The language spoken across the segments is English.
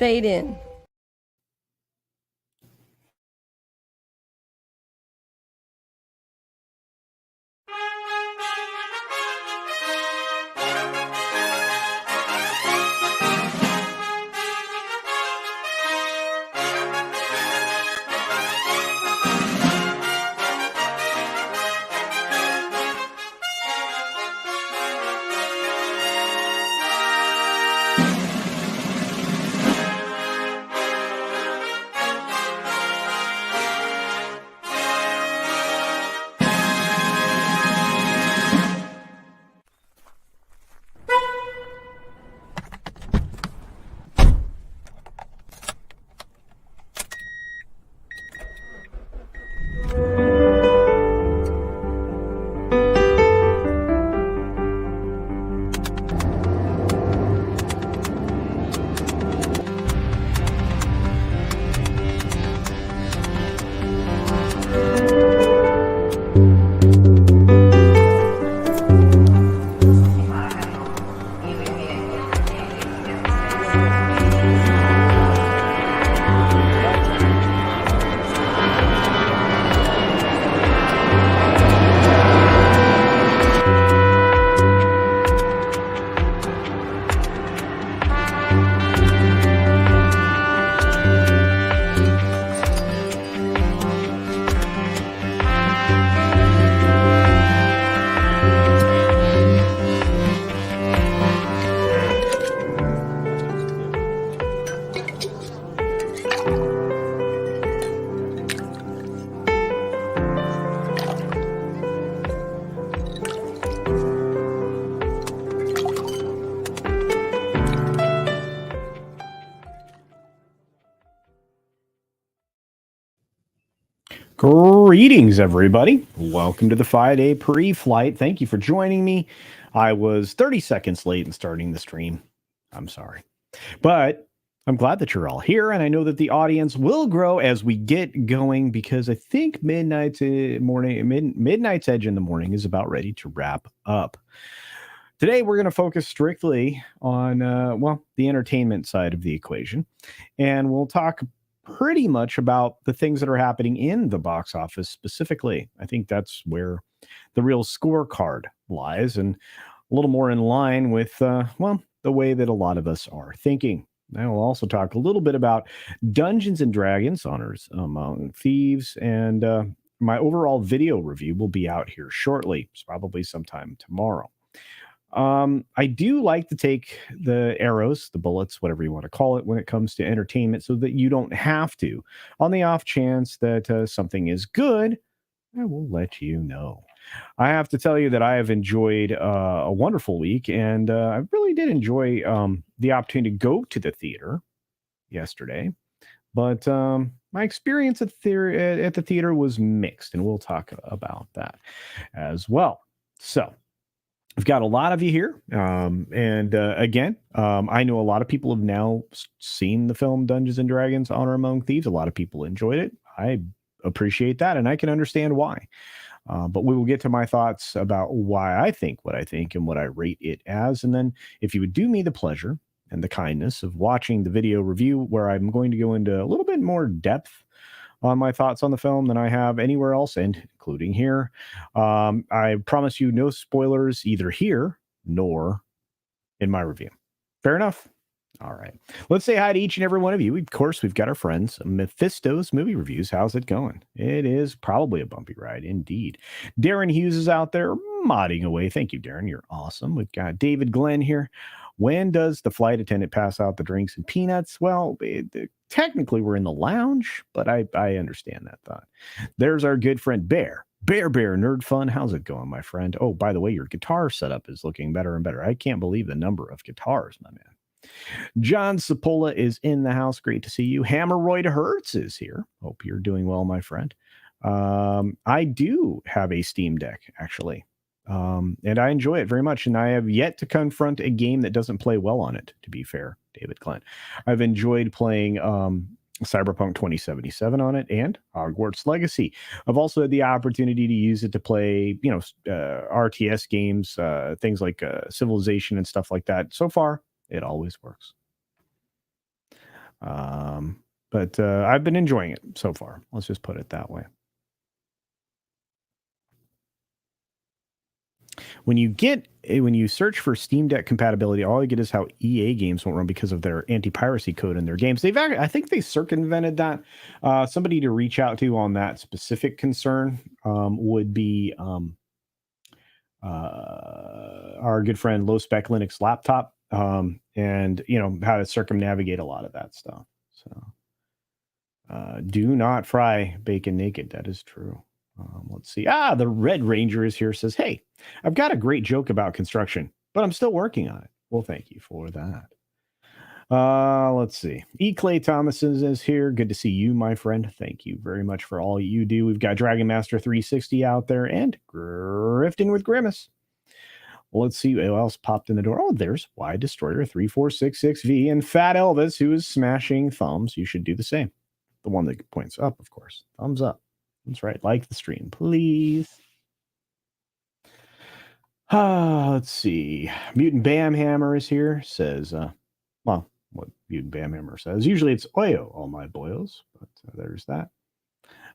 Fade in. Greetings, everybody. Welcome to the 5-day pre-flight. Thank you for joining me. I was 30 seconds late in starting the stream. I'm sorry. But I'm glad that you're all here, and I know that the audience will grow as we get going because I think Midnight's Edge in the morning is about ready to wrap up. Today, we're going to focus strictly on, the entertainment side of the equation, and we'll talk pretty much about the things that are happening in the box office specifically. I think that's where the real scorecard lies, and a little more in line with, the way that a lot of us are thinking. I will also talk a little bit about Dungeons and Dragons, Honors Among Thieves, and my overall video review will be out here shortly. It's probably sometime tomorrow. I do like to take the arrows, the bullets, whatever you want to call it, when it comes to entertainment, so that you don't have to. On the off chance that something is good, I will let you know. I have to tell you that I have enjoyed a wonderful week, and I really did enjoy the opportunity to go to the theater yesterday. But my experience at the theater was mixed, and we'll talk about that as well. So, we've got a lot of you here. Again, I know a lot of people have now seen the film Dungeons and Dragons Honor Among Thieves. A lot of people enjoyed it. I appreciate that, and I can understand why. But we will get to my thoughts about why I think what I think and what I rate it as. And then if you would do me the pleasure and the kindness of watching the video review, where I'm going to go into a little bit more depth on my thoughts on the film than I have anywhere else, and including here. I promise you no spoilers either here nor in my review. Fair enough? All right. Let's say hi to each and every one of you. Of course, we've got our friends, Mephisto's Movie Reviews. How's it going? It is probably a bumpy ride, indeed. Darren Hughes is out there modding away. Thank you, Darren. You're awesome. We've got David Glenn here. When does the flight attendant pass out the drinks and peanuts? Well, technically we're in the lounge, but I understand that thought. There's our good friend Bear. Bear Nerd Fun. How's it going, my friend? Oh, by the way, your guitar setup is looking better and better. I can't believe the number of guitars, my man. John Sapola is in the house. Great to see you. Hammeroid Hertz is here. Hope you're doing well, my friend. I do have a Steam Deck, actually. And I enjoy it very much. And I have yet to confront a game that doesn't play well on it, to be fair, David Glenn. I've enjoyed playing Cyberpunk 2077 on it and Hogwarts Legacy. I've also had the opportunity to use it to play, RTS games, things like Civilization and stuff like that. So far, it always works. But I've been enjoying it so far. Let's just put it that way. When you search for Steam Deck compatibility, all you get is how EA games won't run because of their anti-piracy code in their games. I think they circumvented that. Somebody to reach out to on that specific concern would be our good friend Low Spec Linux Laptop, and how to circumnavigate a lot of that stuff. So do not fry bacon naked. That is true. Let's see. The Red Ranger is here. Says, "Hey, I've got a great joke about construction, but I'm still working on it." Well, thank you for that. Let's see. E. Clay Thomas is here. Good to see you, my friend. Thank you very much for all you do. We've got Dragon Master 360 out there and Grifting with Grimace. Let's see who else popped in the door. Oh, there's Wide Destroyer 3466V and Fat Elvis, who is smashing thumbs. You should do the same. The one that points up, of course. Thumbs up. That's right. Like the stream, please. Let's see. Mutant Bamhammer is here. Says, what Mutant Bamhammer says. Usually it's Oyo, all my boyos. But there's that.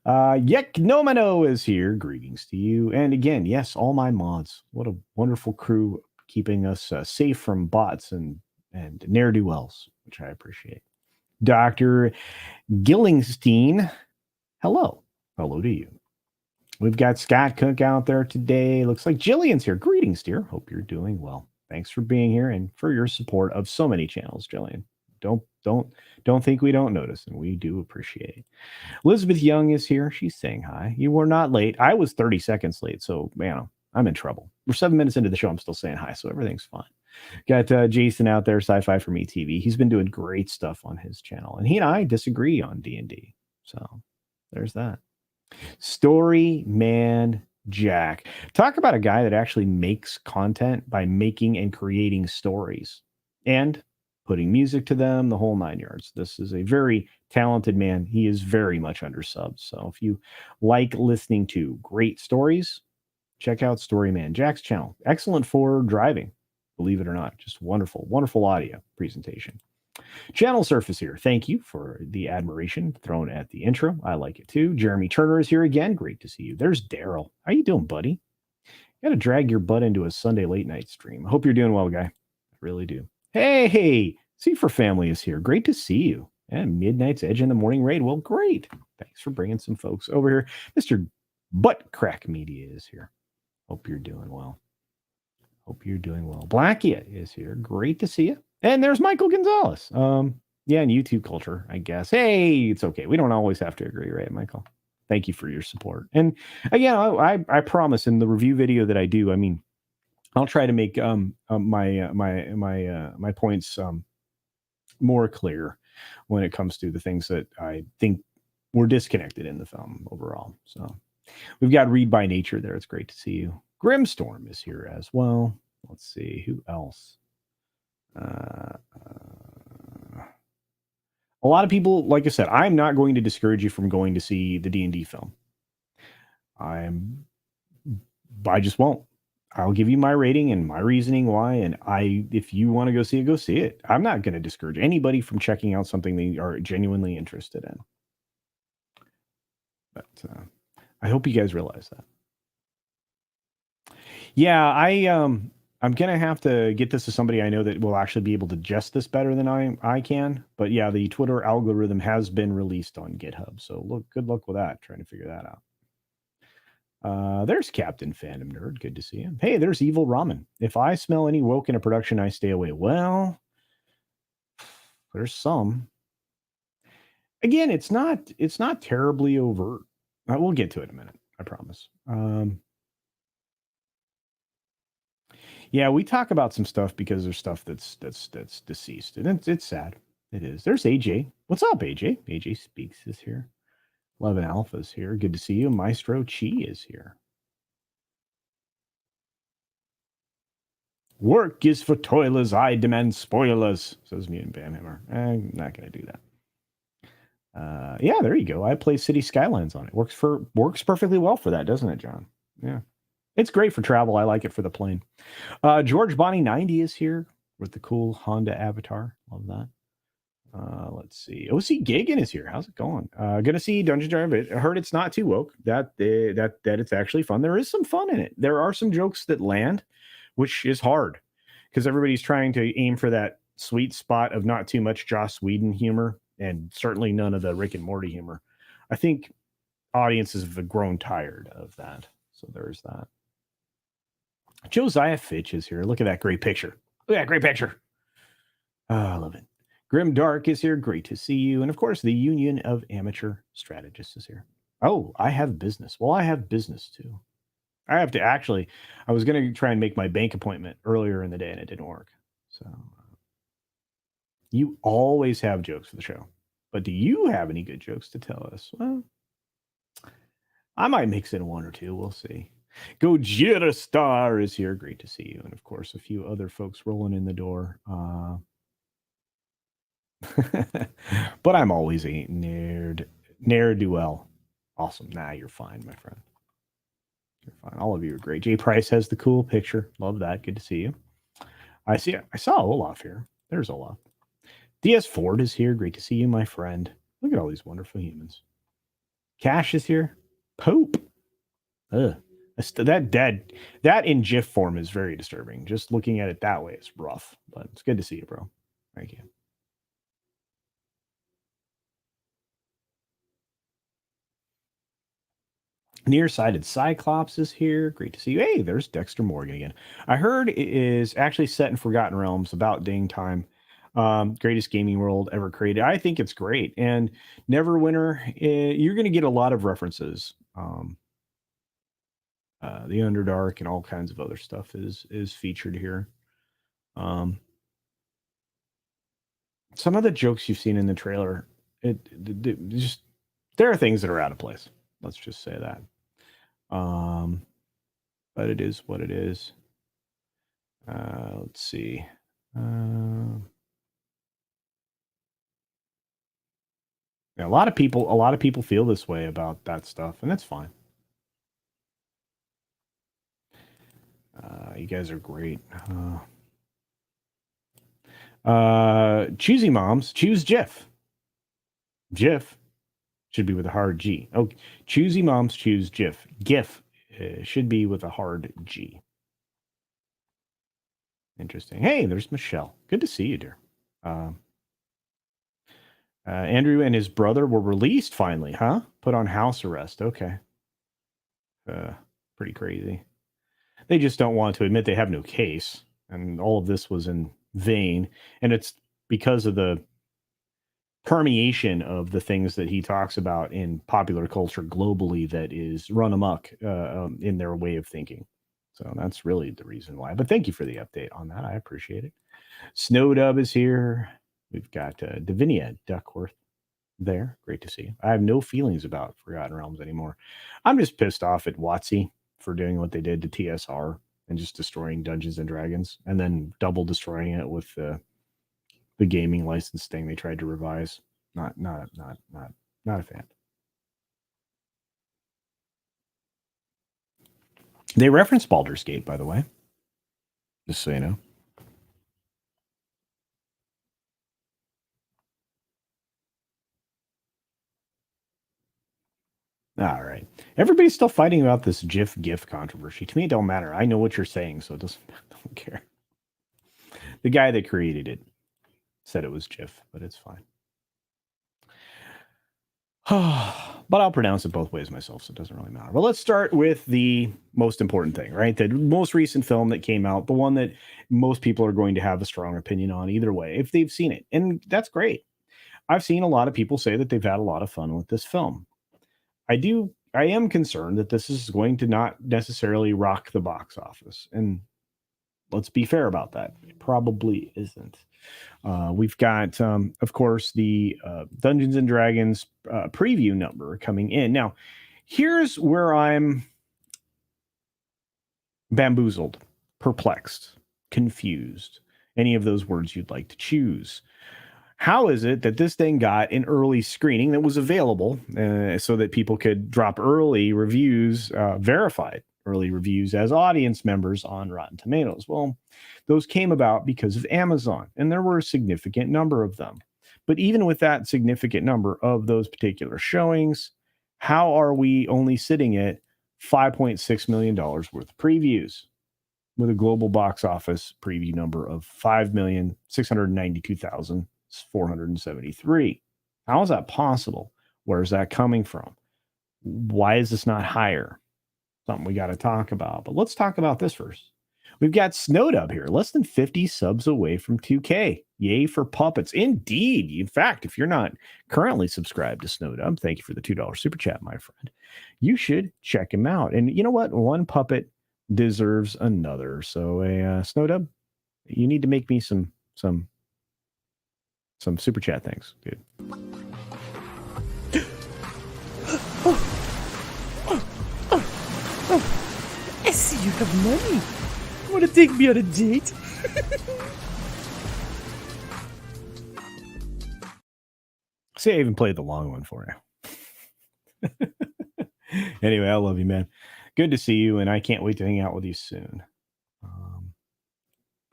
Yeknomano is here. Greetings to you. And again, yes, all my mods. What a wonderful crew keeping us safe from bots and ne'er-do-wells, which I appreciate. Dr. Gillingstein, hello. Hello to you. We've got Scott Cook out there today. Looks like Jillian's here. Greetings, dear. Hope you're doing well. Thanks for being here and for your support of so many channels, Jillian. Don't think we don't notice, and we do appreciate it. Elizabeth Young is here. She's saying hi. You were not late. I was 30 seconds late, so man, I'm in trouble. We're 7 minutes into the show. I'm still saying hi, so everything's fine. Got Jason out there, Sci-Fi for Me TV. He's been doing great stuff on his channel, and he and I disagree on D&D. So there's that. Story Man Jack. Talk about a guy that actually makes content by making and creating stories and putting music to them, the whole 9 yards. This is a very talented man. He is very much undersubbed. So if you like listening to great stories, check out Storyman Jack's channel. Excellent for driving, believe it or not. Just wonderful, wonderful audio presentation. Channel Surface here. Thank you for the admiration thrown at the intro. I like it too. Jeremy Turner is here again. Great to see you. There's Daryl. How you doing, buddy? Got to drag your butt into a Sunday late night stream. I hope you're doing well, guy. I really do. Hey, C4 family is here. Great to see you. And Midnight's Edge in the Morning Raid. Well, great. Thanks for bringing some folks over here. Mr. Butt Crack Media is here. Hope you're doing well. Hope you're doing well. Blackia is here. Great to see you. And there's Michael Gonzalez. Yeah, and YouTube culture, I guess. Hey, it's okay. We don't always have to agree, right, Michael? Thank you for your support. And again, I promise in the review video that I do, I mean, I'll try to make my points more clear when it comes to the things that I think were disconnected in the film overall. So we've got Read by Nature there. It's great to see you. Grimstorm is here as well. Let's see who else. A lot of people, like I said, I'm not going to discourage you from going to see the D&D film. I just won't. I'll give you my rating and my reasoning why. And if you want to go see it, go see it. I'm not going to discourage anybody from checking out something they are genuinely interested in. But I hope you guys realize that. Yeah, I'm going to have to get this to somebody I know that will actually be able to digest this better than I can. But yeah, the Twitter algorithm has been released on GitHub. So good luck with that, trying to figure that out. There's Captain Fandom Nerd. Good to see him. Hey, there's Evil Ramen. If I smell any woke in a production, I stay away. Well, there's some. Again, it's not terribly overt. We'll get to it in a minute. I promise. Yeah, we talk about some stuff because there's stuff that's deceased, and it's sad. It is. There's AJ. What's up, AJ? AJ Speaks is here. 11 Alpha is here. Good to see you. Maestro Chi is here. Work is for toilers. I demand spoilers, says Mutant Bamhammer. I'm not going to do that. Yeah, there you go. I play City Skylines on it. Works perfectly well for that, doesn't it, John? Yeah. It's great for travel. I like it for the plane. George Bonnie 90 is here with the cool Honda avatar. Love that. Let's see. OC Gagan is here. How's it going? Gonna see Dungeon Drive. I heard it's not too woke. That it's actually fun. There is some fun in it. There are some jokes that land, which is hard because everybody's trying to aim for that sweet spot of not too much Joss Whedon humor and certainly none of the Rick and Morty humor. I think audiences have grown tired of that. So there's that. Josiah Fitch is here. Look at that great picture. Look at that great picture. Oh, I love it. Grim Dark is here. Great to see you. And of course, the Union of Amateur Strategists is here. Oh, I have business. Well, I have business too. I have to actually, I was going to try and make my bank appointment earlier in the day and it didn't work. So you always have jokes for the show. But do you have any good jokes to tell us? Well, I might mix in one or two. We'll see. Gojira Star is here. Great to see you. And of course, a few other folks rolling in the door. But I'm always a ne'er-do-well. Awesome. Nah, you're fine, my friend. You're fine. All of you are great. Jay Price has the cool picture. Love that. Good to see you. I saw Olaf here. There's Olaf. DS Ford is here. Great to see you, my friend. Look at all these wonderful humans. Cash is here. Pope. Ugh. That in GIF form is very disturbing. Just looking at it that way is rough. But it's good to see you, bro. Thank you. Nearsighted Cyclops is here. Great to see you. Hey, there's Dexter Morgan again. I heard it is actually set in Forgotten Realms, about dang time. Greatest gaming world ever created. I think it's great. And Neverwinter, you're going to get a lot of references. The Underdark and all kinds of other stuff is featured here. Some of the jokes you've seen in the trailer, there are things that are out of place. Let's just say that. But it is what it is. Let's see. Yeah, a lot of people feel this way about that stuff, and that's fine. You guys are great. Choosy moms, choose Jif. Jif should be with a hard G. Oh, choosy moms choose Jif. GIF should be with a hard G. Interesting. Hey, there's Michelle. Good to see you, dear. Andrew and his brother were released finally, huh? Put on house arrest. Okay. Pretty crazy. They just don't want to admit they have no case. And all of this was in vain. And it's because of the permeation of the things that he talks about in popular culture globally that is run amok in their way of thinking. So that's really the reason why. But thank you for the update on that. I appreciate it. Snowdub is here. We've got Davinia Duckworth there. Great to see you. I have no feelings about Forgotten Realms anymore. I'm just pissed off at WotC for doing what they did to TSR and just destroying Dungeons and Dragons and then double destroying it with the gaming license thing they tried to revise. Not a fan. They reference Baldur's Gate, by the way. Just so you know. All right. Everybody's still fighting about this GIF controversy. To me, it don't matter. I know what you're saying, so it doesn't. I don't care. The guy that created it said it was GIF, but it's fine. But I'll pronounce it both ways myself, so it doesn't really matter. Well, let's start with the most important thing, right? The most recent film that came out, the one that most people are going to have a strong opinion on either way, if they've seen it. And that's great. I've seen a lot of people say that they've had a lot of fun with this film. I am concerned that this is going to not necessarily rock the box office. And let's be fair about that. It probably isn't. We've got, of course, the Dungeons and Dragons preview number coming in. Now, here's where I'm bamboozled, perplexed, confused, any of those words you'd like to choose. How is it that this thing got an early screening that was available so that people could drop early reviews, verified early reviews as audience members on Rotten Tomatoes? Well, those came about because of Amazon, and there were a significant number of them. But even with that significant number of those particular showings, how are we only sitting at $5.6 million worth of previews with a global box office preview number of 5,692,473? How is that possible? Where is that coming from? Why is this not higher? Something we got to talk about. But let's talk about this first. We've got Snowdub here, less than 50 subs away from 2K. Yay for puppets. Indeed. In fact, if you're not currently subscribed to Snowdub, thank you for the $2 super chat, my friend. You should check him out. And you know what? One puppet deserves another. So, Snowdub, you need to make me some super chat things, dude. I see you have money. Want to take me on a date? See, I even played the long one for you. Anyway, I love you, man. Good to see you, and I can't wait to hang out with you soon.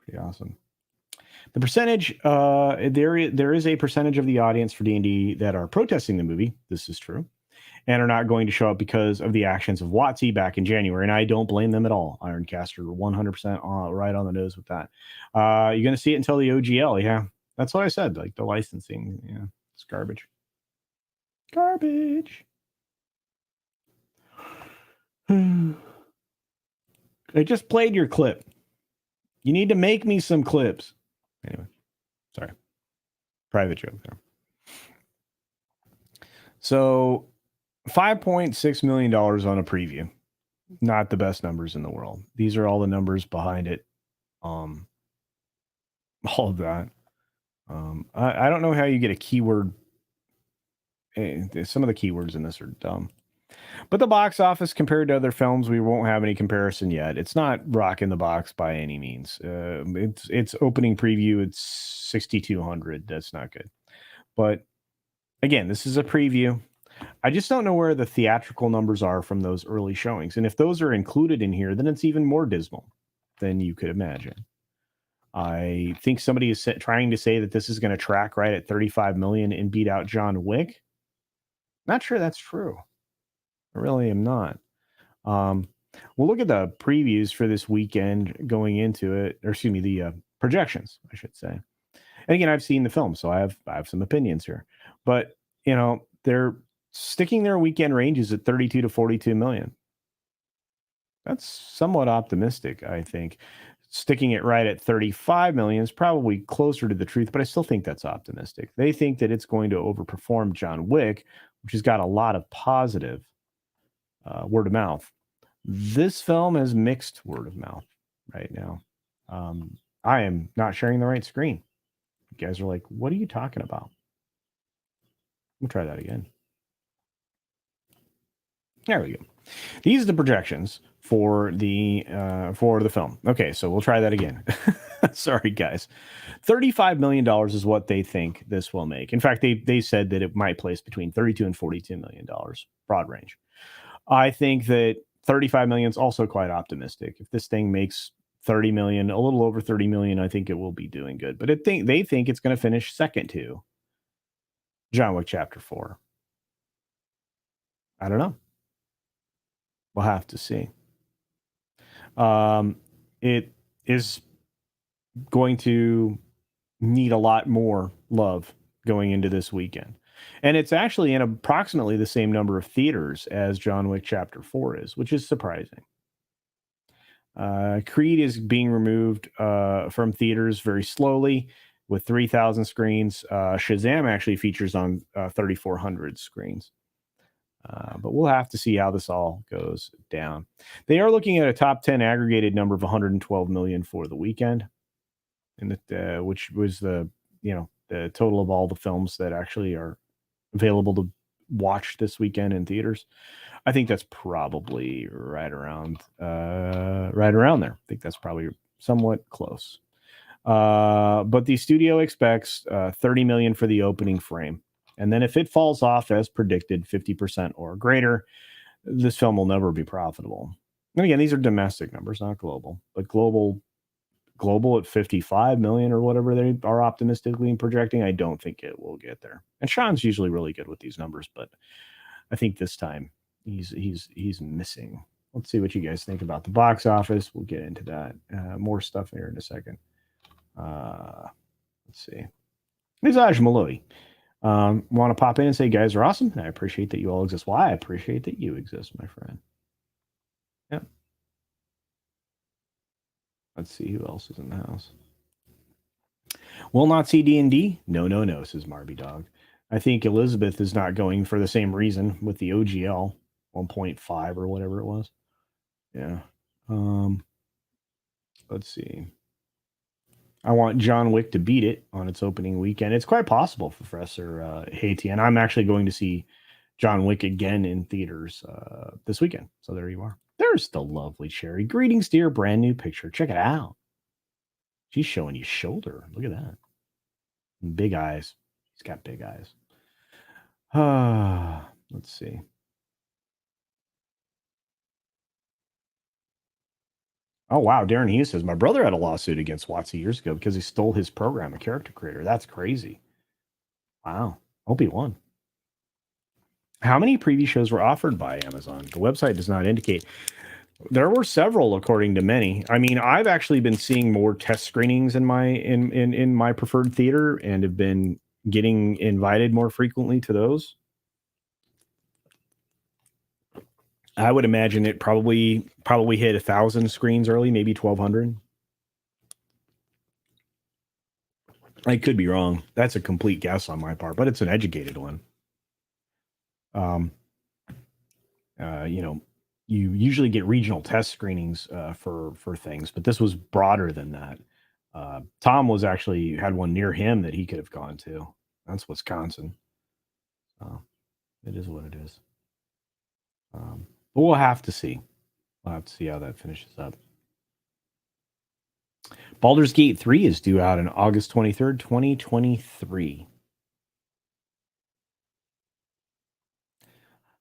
Pretty awesome. The percentage, there is a percentage of the audience for D&D that are protesting the movie. This is true. And are not going to show up because of the actions of WotC back in January. And I don't blame them at all. Ironcaster, 100% right on the nose with that. You're going to see it until the OGL. Yeah, that's what I said. Like the licensing, yeah, it's garbage. Garbage. I just played your clip. You need to make me some clips. Anyway, sorry. Private joke there. So $5.6 million on a preview. Not the best numbers in the world. These are all the numbers behind it. All of that. I don't know how you get a keyword. Some of the keywords in this are dumb. But the box office compared to other films, we won't have any comparison yet. It's not rocking the box by any means. It's opening preview. It's 6,200. That's not good. But again, this is a preview. I just don't know where the theatrical numbers are from those early showings. And if those are included in here, then it's even more dismal than you could imagine. I think somebody is trying to say that this is going to track right at 35 million and beat out John Wick. Not sure that's true. I really am not. We'll look at the previews for this weekend going into it, or excuse me, the projections, I should say. And again, I've seen the film, so I have some opinions here. But, you know, they're sticking their weekend ranges at 32 to 42 million. That's somewhat optimistic, I think. Sticking it right at 35 million is probably closer to the truth, but I still think that's optimistic. They think that it's going to overperform John Wick, which has got a lot of positive word of mouth. This film has mixed word of mouth right now. I am not sharing the right screen. You guys are like, what are you talking about? We'll try that again. There we go. These are the projections for the film. Okay, so we'll try that again. Sorry, guys. $35 million is what they think this will make. In fact, they said that it might place between $32 and $42 million, broad range. I think that 35 million is also quite optimistic. If this thing makes 30 million, a little over 30 million, I think it will be doing good. But they think it's going to finish second to John Wick Chapter 4. I don't know. We'll have to see. It is going to need a lot more love going into this weekend. And it's actually in approximately the same number of theaters as John Wick Chapter 4 is, which is surprising. Creed is being removed from theaters very slowly with 3,000 screens. Shazam actually features on 3,400 screens. But we'll have to see how this all goes down. They are looking at a top 10 aggregated number of 112 million for the weekend, and which was the total of all the films that actually are available to watch this weekend in theaters. I think that's probably right around there. I think that's probably somewhat close. But the studio expects 30 million for the opening frame. And then if it falls off as predicted, 50% or greater, this film will never be profitable. And again, these are domestic numbers, not global. But global global at 55 million or whatever they are optimistically projecting. I don't think it will get there. And Sean's usually really good with these numbers, but I think this time he's missing. Let's see what you guys think about the box office. We'll get into that. More stuff here in a second. Let's see. Mizaj Malodi. Want to pop in and say, guys are awesome. And I appreciate that you all exist. Well, I appreciate that you exist, my friend. Yeah. Let's see who else is in the house. Will not see D&D? No, says Marby Dog. I think Elizabeth is not going for the same reason with the OGL 1.5 or whatever it was. Yeah. Let's see. I want John Wick to beat it on its opening weekend. It's quite possible, Professor Haiti. And I'm actually going to see John Wick again in theaters this weekend. So there you are. There's the lovely Sherry. Greetings, dear. Brand new picture. Check it out. She's showing you shoulder. Look at that. Big eyes. She's got big eyes. Let's see. Oh, wow. Darren Hughes says, my brother had a lawsuit against Watsy years ago because he stole his program, a character creator. That's crazy. Wow. Hope he won. How many preview shows were offered by Amazon? The website does not indicate. There were several, according to many. I mean, I've actually been seeing more test screenings in my preferred theater and have been getting invited more frequently to those. I would imagine it probably hit 1,000 screens early, maybe 1,200. I could be wrong. That's a complete guess on my part, but it's an educated one. You usually get regional test screenings for things, but this was broader than that. Tom had one near him that he could have gone to. That's Wisconsin. It is what it is. But we'll have to see. We'll have to see how that finishes up. Baldur's Gate 3 is due out on August 23rd, 2023.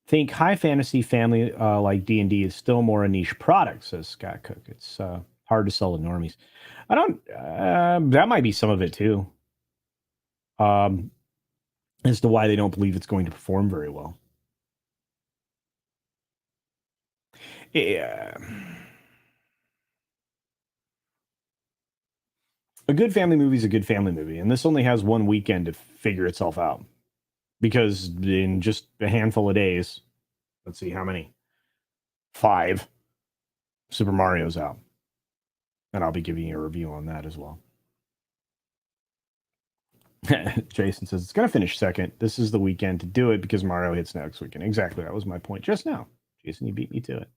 Think high fantasy family like D&D is still more a niche product, says Scott Cook. It's hard to sell to normies. I don't. That might be some of it too. As to why they don't believe it's going to perform very well. Yeah. A good family movie is a good family movie, and this only has one weekend to figure itself out. Because in just a handful of days, let's see how many? 5 Super Mario's out. And I'll be giving you a review on that as well. Jason says, it's going to finish second. This is the weekend to do it because Mario hits next weekend. Exactly. That was my point just now. Jason, you beat me to it.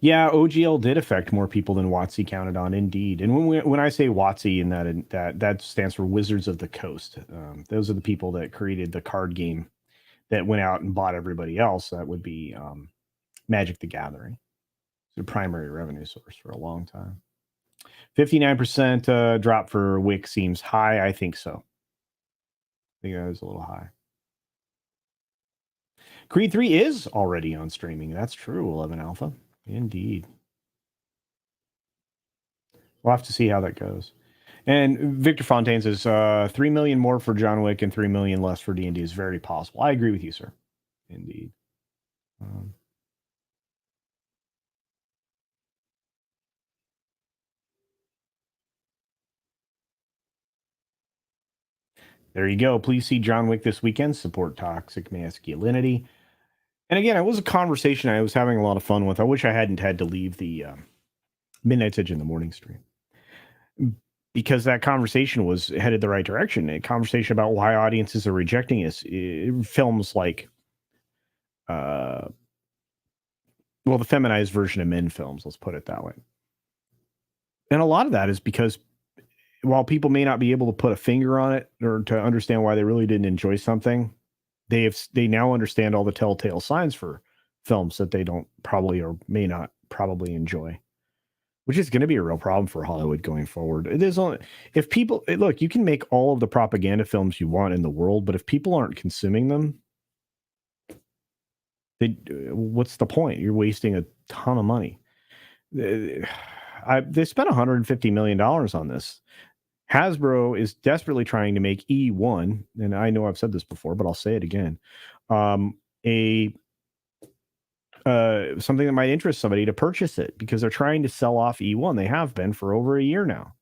Yeah, OGL did affect more people than WotC counted on, indeed. And when I say WotC, in that stands for Wizards of the Coast. Those are the people that created the card game that went out and bought everybody else. That would be Magic the Gathering. It's the primary revenue source for a long time. 59% drop for Wick seems high. I think so. I think that is a little high. Creed 3 is already on streaming. That's true, 11 Alpha. Indeed. We'll have to see how that goes. And Victor Fontaine says 3 million more for John Wick and 3 million less for D&D is very possible. I agree with you, sir. Indeed. There you go. Please see John Wick this weekend. Support toxic masculinity. And again, it was a conversation I was having a lot of fun with. I wish I hadn't had to leave the Midnight's Edge in the morning stream, because that conversation was headed the right direction. A conversation about why audiences are rejecting films like, the feminized version of men films, let's put it that way. And a lot of that is because while people may not be able to put a finger on it or to understand why they really didn't enjoy something, they now understand all the telltale signs for films that they don't probably or may not probably enjoy, which is going to be a real problem for Hollywood going forward. It is only if people look, you can make all of the propaganda films you want in the world, but if people aren't consuming them, what's the point? You're wasting a ton of money. They spent $150 million on this. Hasbro is desperately trying to make E1, and I know I've said this before, but I'll say it again. A something that might interest somebody to purchase it because they're trying to sell off E1. They have been for over a year now.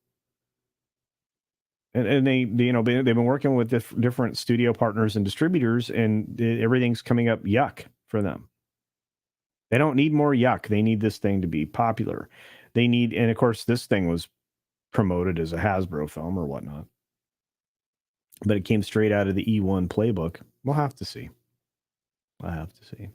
And they've been working with different studio partners and distributors, and everything's coming up yuck for them. They don't need more yuck. They need this thing to be popular. And of course, this thing was promoted as a Hasbro film or whatnot, but it came straight out of the E1 playbook. We'll have to see. I'll have to see.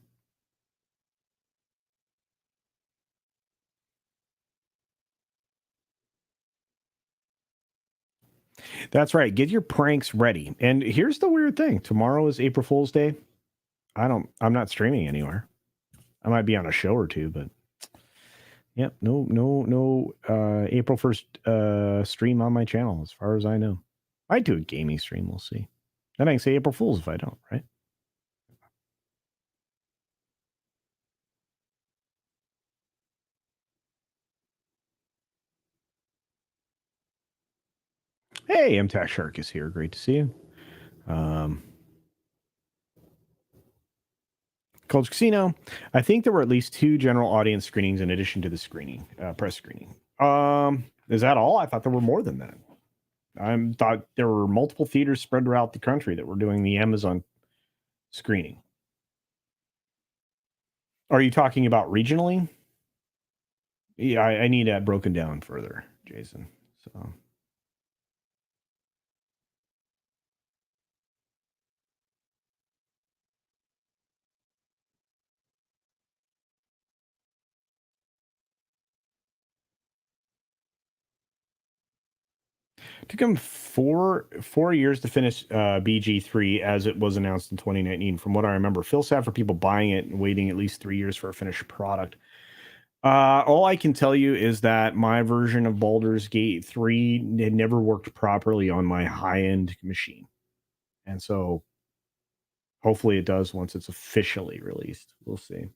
That's right. Get your pranks ready. And here's the weird thing. Tomorrow is April Fool's Day. I'm not streaming anywhere. I might be on a show or two, but yep, no April 1st stream on my channel as far as I know. I'd do a gaming stream, we'll see. Then I can say April Fool's if I don't, right? Hey, MTAC Shark is here. Great to see you. CultureCasino. I think there were at least 2 general audience screenings in addition to the screening, press screening. Is that all? I thought there were more than that. I thought there were multiple theaters spread throughout the country that were doing the Amazon screening. Are you talking about regionally? Yeah, I need that broken down further, Jason. So. It took him four years to finish BG3 as it was announced in 2019. From what I remember, feel sad for people buying it and waiting at least 3 years for a finished product. All I can tell you is that my version of Baldur's Gate 3 had never worked properly on my high-end machine. And so hopefully it does once it's officially released. We'll see.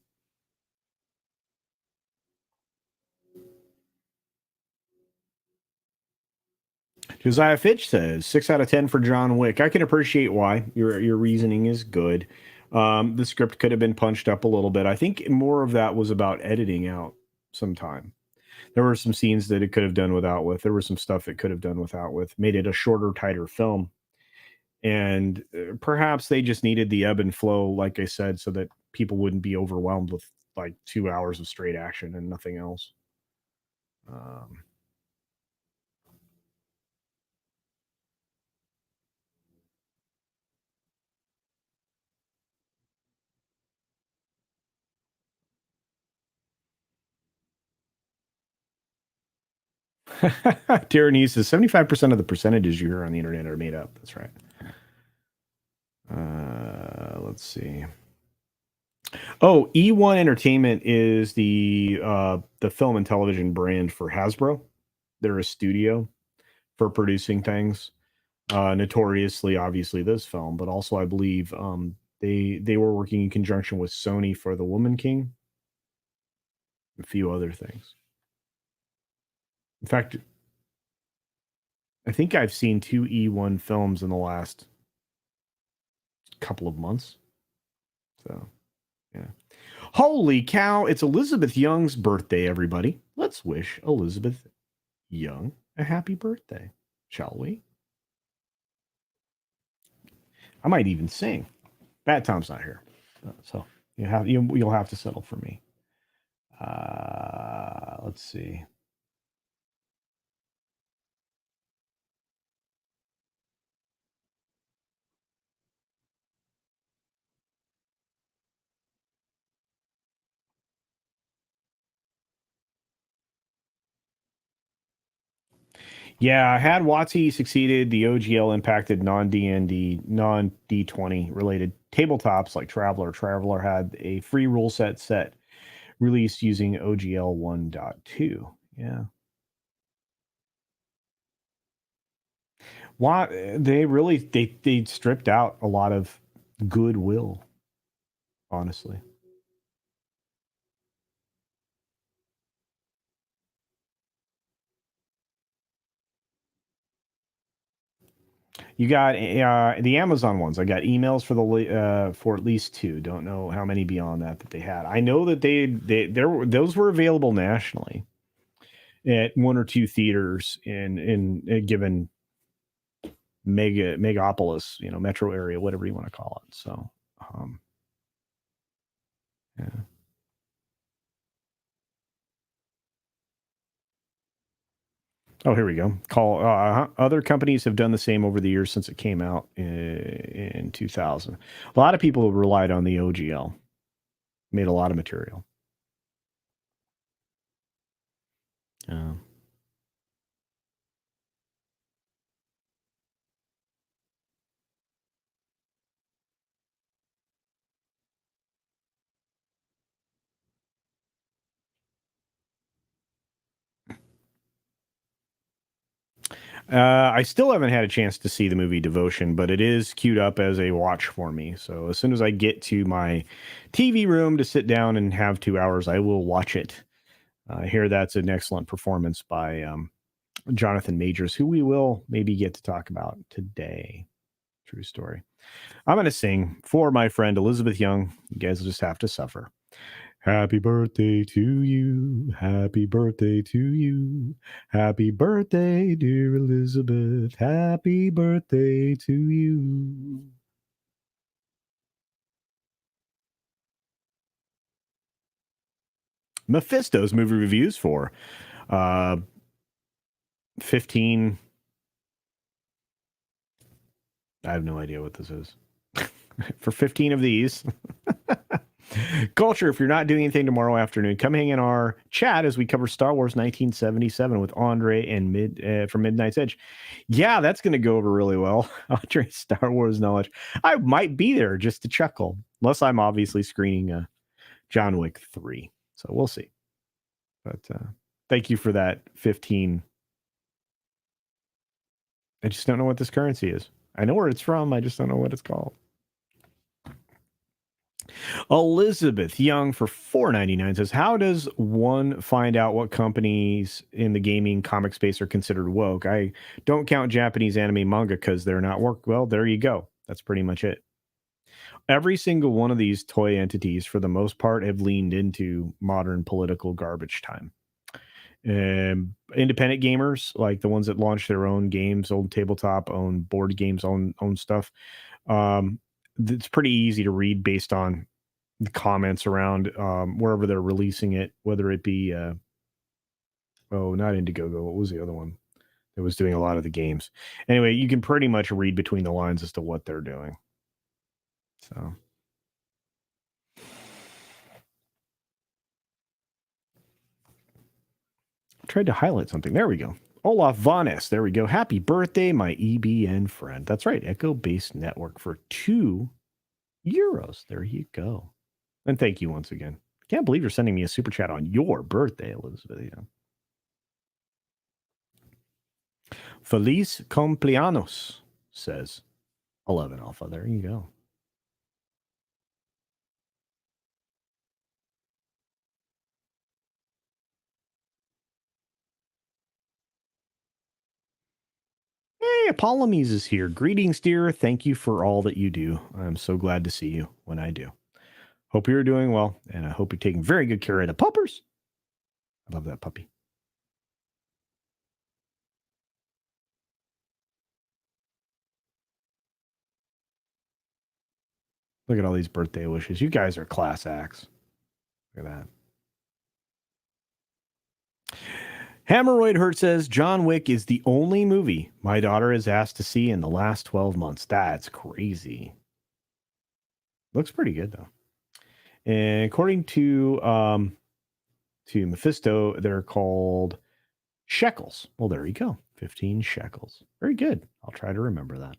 Josiah Fitch says 6 out of 10 for John Wick. I can appreciate why your reasoning is good. The script could have been punched up a little bit. I think more of that was about editing out some time. There were some scenes that it could have done without with. There was some stuff it could have done without with. Made it a shorter, tighter film. And perhaps they just needed the ebb and flow, like I said, so that people wouldn't be overwhelmed with like 2 hours of straight action and nothing else. Tyranny says 75% of the percentages you hear on the internet are made up. That's right. Let's see. Oh, E1 Entertainment is the film and television brand for Hasbro. They're a studio for producing things. Notoriously, obviously, this film, but also I believe they were working in conjunction with Sony for The Woman King, a few other things. In fact, I think I've seen 2 E1 films in the last couple of months. So, yeah. Holy cow, it's Elizabeth Young's birthday, everybody. Let's wish Elizabeth Young a happy birthday, shall we? I might even sing. Bad Tom's not here, so you'll have to settle for me. Let's see. Yeah, had WotC succeeded, the OGL impacted non-DND, non-D20 related tabletops like Traveler. Traveler had a free rule set released using OGL 1.2. Yeah. Why they stripped out a lot of goodwill, honestly. You got the Amazon ones. I got emails for at least 2. Don't know how many beyond that they had. I know that those were available nationally at 1 or 2 theaters in a given megapolis, metro area, whatever you want to call it. So, yeah. Oh, here we go. Other companies have done the same over the years since it came out in 2000. A lot of people relied on the OGL, made a lot of material. I still haven't had a chance to see the movie Devotion, but it is queued up as a watch for me. So as soon as I get to my TV room to sit down and have 2 hours, I will watch it. I hear that's an excellent performance by Jonathan Majors, who we will maybe get to talk about today. True story. I'm going to sing for my friend Elizabeth Young. You guys will just have to suffer. Happy birthday to you. Happy birthday to you. Happy birthday, dear Elizabeth. Happy birthday to you. Mephisto's movie reviews for 15. I have no idea what this is. For 15 of these. Culture, if you're not doing anything tomorrow afternoon, come hang in our chat as we cover Star Wars 1977 with Andre and from Midnight's Edge. Yeah, that's going to go over really well. Andre's Star Wars knowledge. I might be there just to chuckle, unless I'm obviously screening John Wick 3. So we'll see. But thank you for that 15. I just don't know what this currency is. I know where it's from. I just don't know what it's called. Elizabeth Young for $4.99 says, how does one find out what companies in the gaming comic space are considered woke? I don't count Japanese anime manga because they're not woke. Well, there you go. That's pretty much it. Every single one of these toy entities, for the most part, have leaned into modern political garbage time. Independent gamers, like the ones that launch their own games, own tabletop, own board games, own stuff, it's pretty easy to read based on the comments around wherever they're releasing it, whether it be not Indiegogo. What was the other one that was doing a lot of the games? Anyway, you can pretty much read between the lines as to what they're doing. So I tried to highlight something. There we go. Olaf Vanes. There we go. Happy birthday, my EBN friend. That's right. Echo Based Network for €2. There you go. And thank you once again. Can't believe you're sending me a super chat on your birthday, Elizabeth. Yeah. Feliz cumpleaños, says 11 Alpha. There you go. Hey, Apollomes is here. Greetings, dear. Thank you for all that you do. I'm so glad to see you when I do. Hope you're doing well, and I hope you're taking very good care of the puppers. I love that puppy. Look at all these birthday wishes. You guys are class acts. Look at that. Hemorrhoid Hurt says, John Wick is the only movie my daughter has asked to see in the last 12 months. That's crazy. Looks pretty good, though. And according to Mephisto, they're called shekels. Well, there you go. 15 shekels. Very good. I'll try to remember that.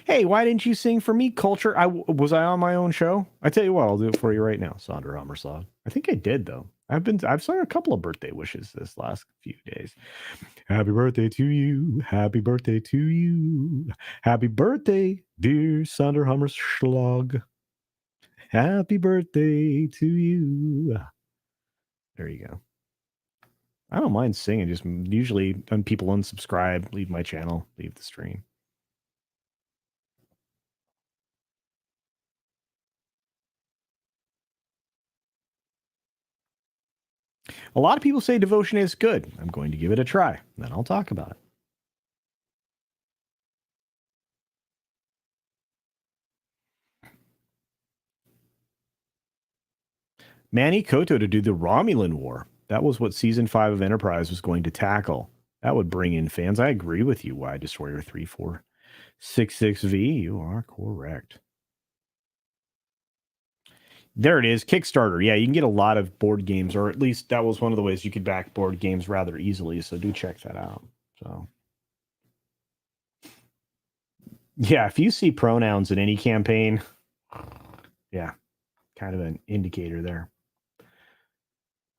Hey, why didn't you sing for me, Culture? Was I on my own show? I tell you what, I'll do it for you right now, Sandra Hummerslaw. I think I did, though. I've sung a couple of birthday wishes this last few days. Happy birthday to you. Happy birthday to you. Happy birthday, dear Sandra Hummerslaw. Happy birthday to you. There you go. I don't mind singing. Just usually when people unsubscribe, leave my channel, leave the stream. A lot of people say devotion is good. I'm going to give it a try. Then I'll talk about it. Manny Koto to do the Romulan War. That was what season 5 of Enterprise was going to tackle. That would bring in fans. I agree with you, Y Destroyer 3466V. You are correct. There it is, Kickstarter. Yeah, you can get a lot of board games, or at least that was one of the ways you could back board games rather easily. So do check that out. So, yeah, if you see pronouns in any campaign, yeah, kind of an indicator there.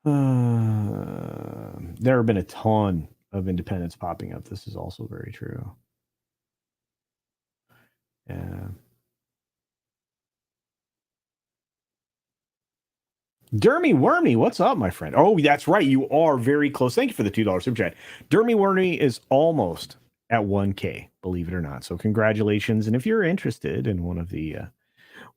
There have been a ton of independents popping up. This is also very true. Yeah. Dermy Wormy, what's up, my friend? Oh, that's right. You are very close. Thank you for the $2 super chat. Dermy Wormy is almost at 1K, believe it or not. So congratulations. And if you're interested in one of the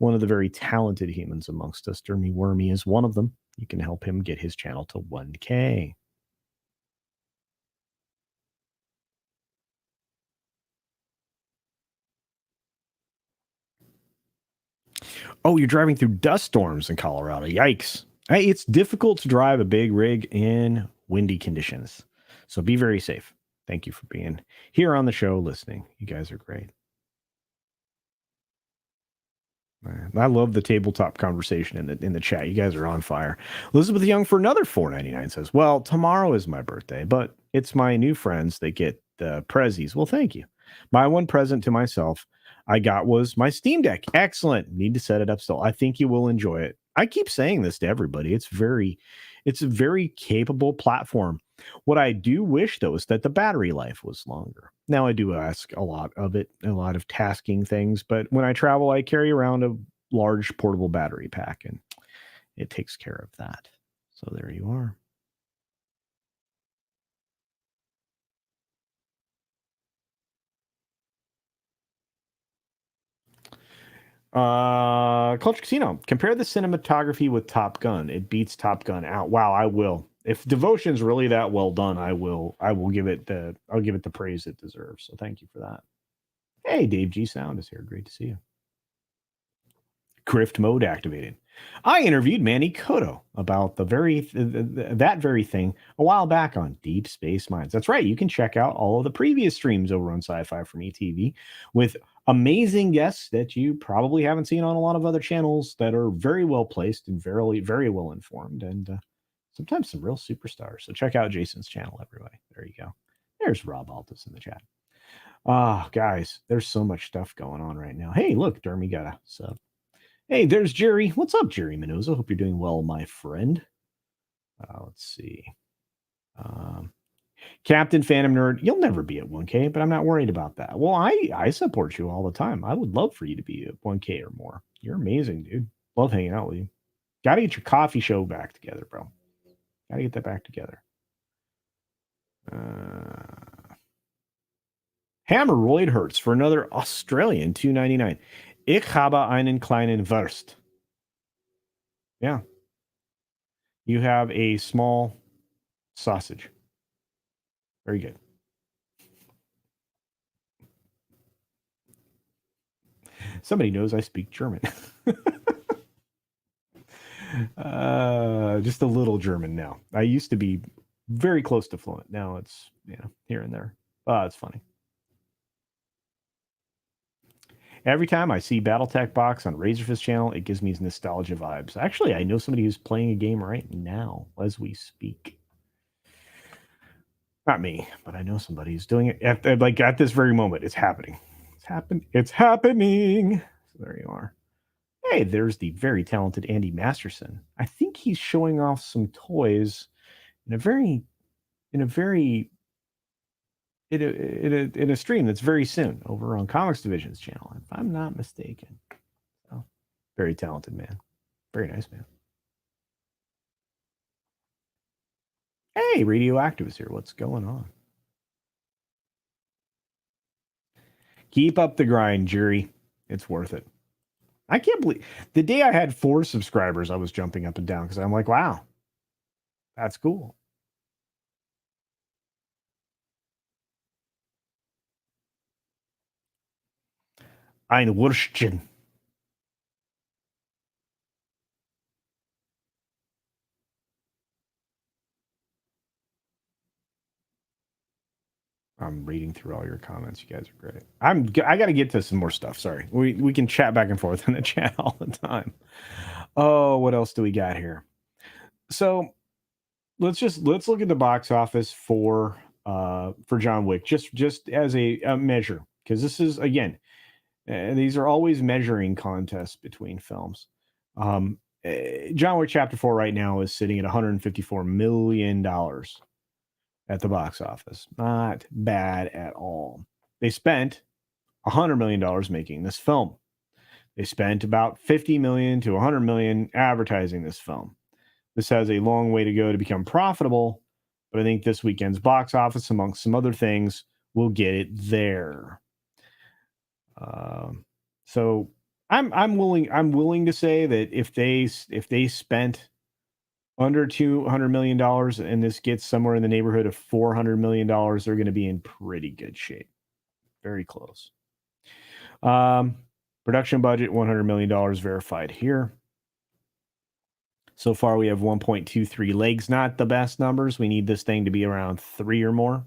very talented humans amongst us, Dermy Wormy is one of them. You can help him get his channel to 1K. Oh, you're driving through dust storms in Colorado. Yikes. Hey, it's difficult to drive a big rig in windy conditions. So be very safe. Thank you for being here on the show listening. You guys are great. I love the tabletop conversation in the chat. You guys are on fire. Elizabeth Young for another $4.99 says, "Well, tomorrow is my birthday, but it's my new friends that get the prezzies." Well, thank you. My one present to myself I got was my Steam Deck. Excellent. Need to set it up still. I think you will enjoy it. I keep saying this to everybody. It's a very capable platform. What I do wish though is that the battery life was longer. Now I do ask a lot of it, a lot of tasking things, but when I travel, I carry around a large portable battery pack and it takes care of that. So there you are. Culture Casino. Compare the cinematography with Top Gun. It beats Top Gun out. Wow, I will. If Devotion's really that well done, I will give it the praise it deserves. So thank you for that. Hey, Dave G Sound is here. Great to see you. Grift mode activated. I interviewed Manny Koto about that very thing a while back on Deep Space Mines. That's right. You can check out all of the previous streams over on Sci-Fi from ETV with amazing guests that you probably haven't seen on a lot of other channels that are very well placed and very, very well informed, and sometimes some real superstars. So check out Jason's channel, everybody. There you go. There's Rob Altus in the chat. Guys, there's so much stuff going on right now. Hey, look, Dermy got a sub. Hey, there's Jerry. What's up, Jerry Mendoza? Hope you're doing well, my friend. Let's see. Captain Phantom Nerd, you'll never be at 1K, but I'm not worried about that. Well, I support you all the time. I would love for you to be at 1K or more. You're amazing, dude. Love hanging out with you. Got to get your coffee show back together, bro. Got to get that back together. Hammerroid Hertz for another Australian $2.99. Ich habe einen kleinen Wurst. Yeah. You have a small sausage. Very good. Somebody knows I speak German. Just a little German now. I used to be very close to fluent. Now it's, here and there. It's funny. Every time I see Battletech Box on Razorfist channel, it gives me nostalgia vibes. Actually, I know somebody who's playing a game right now as we speak. Not me, but I know somebody who's doing it at this very moment. It's happening. It's happening. So there you are. Hey, there's the very talented Andy Masterson. I think he's showing off some toys in a stream that's very soon over on Comics Division's channel, if I'm not mistaken. So, very talented man. Very nice man. Hey, Radioactive is here. What's going on? Keep up the grind, Jerry. It's worth it. I can't believe the day I had 4 subscribers, I was jumping up and down because I'm like, wow, that's cool. Ein Wurstchen. I'm reading through all your comments. You guys are great. I got to get to some more stuff. Sorry. We can chat back and forth in the chat all the time. Oh, what else do we got here? So let's look at the box office for John Wick just as a measure, because this is again, these are always measuring contests between films. John Wick Chapter 4 right now is sitting at $154 million at the box office. Not bad at all. They spent $100 million making this film. They spent about $50 million to $100 million advertising this film. This has a long way to go to become profitable, but I think this weekend's box office, amongst some other things, will get it there. So I'm willing to say that if they spent under $200 million and this gets somewhere in the neighborhood of $400 million, they're going to be in pretty good shape. Very close. Production budget $100 million verified here. So far, we have 1.23 legs. Not the best numbers. We need this thing to be around 3 or more.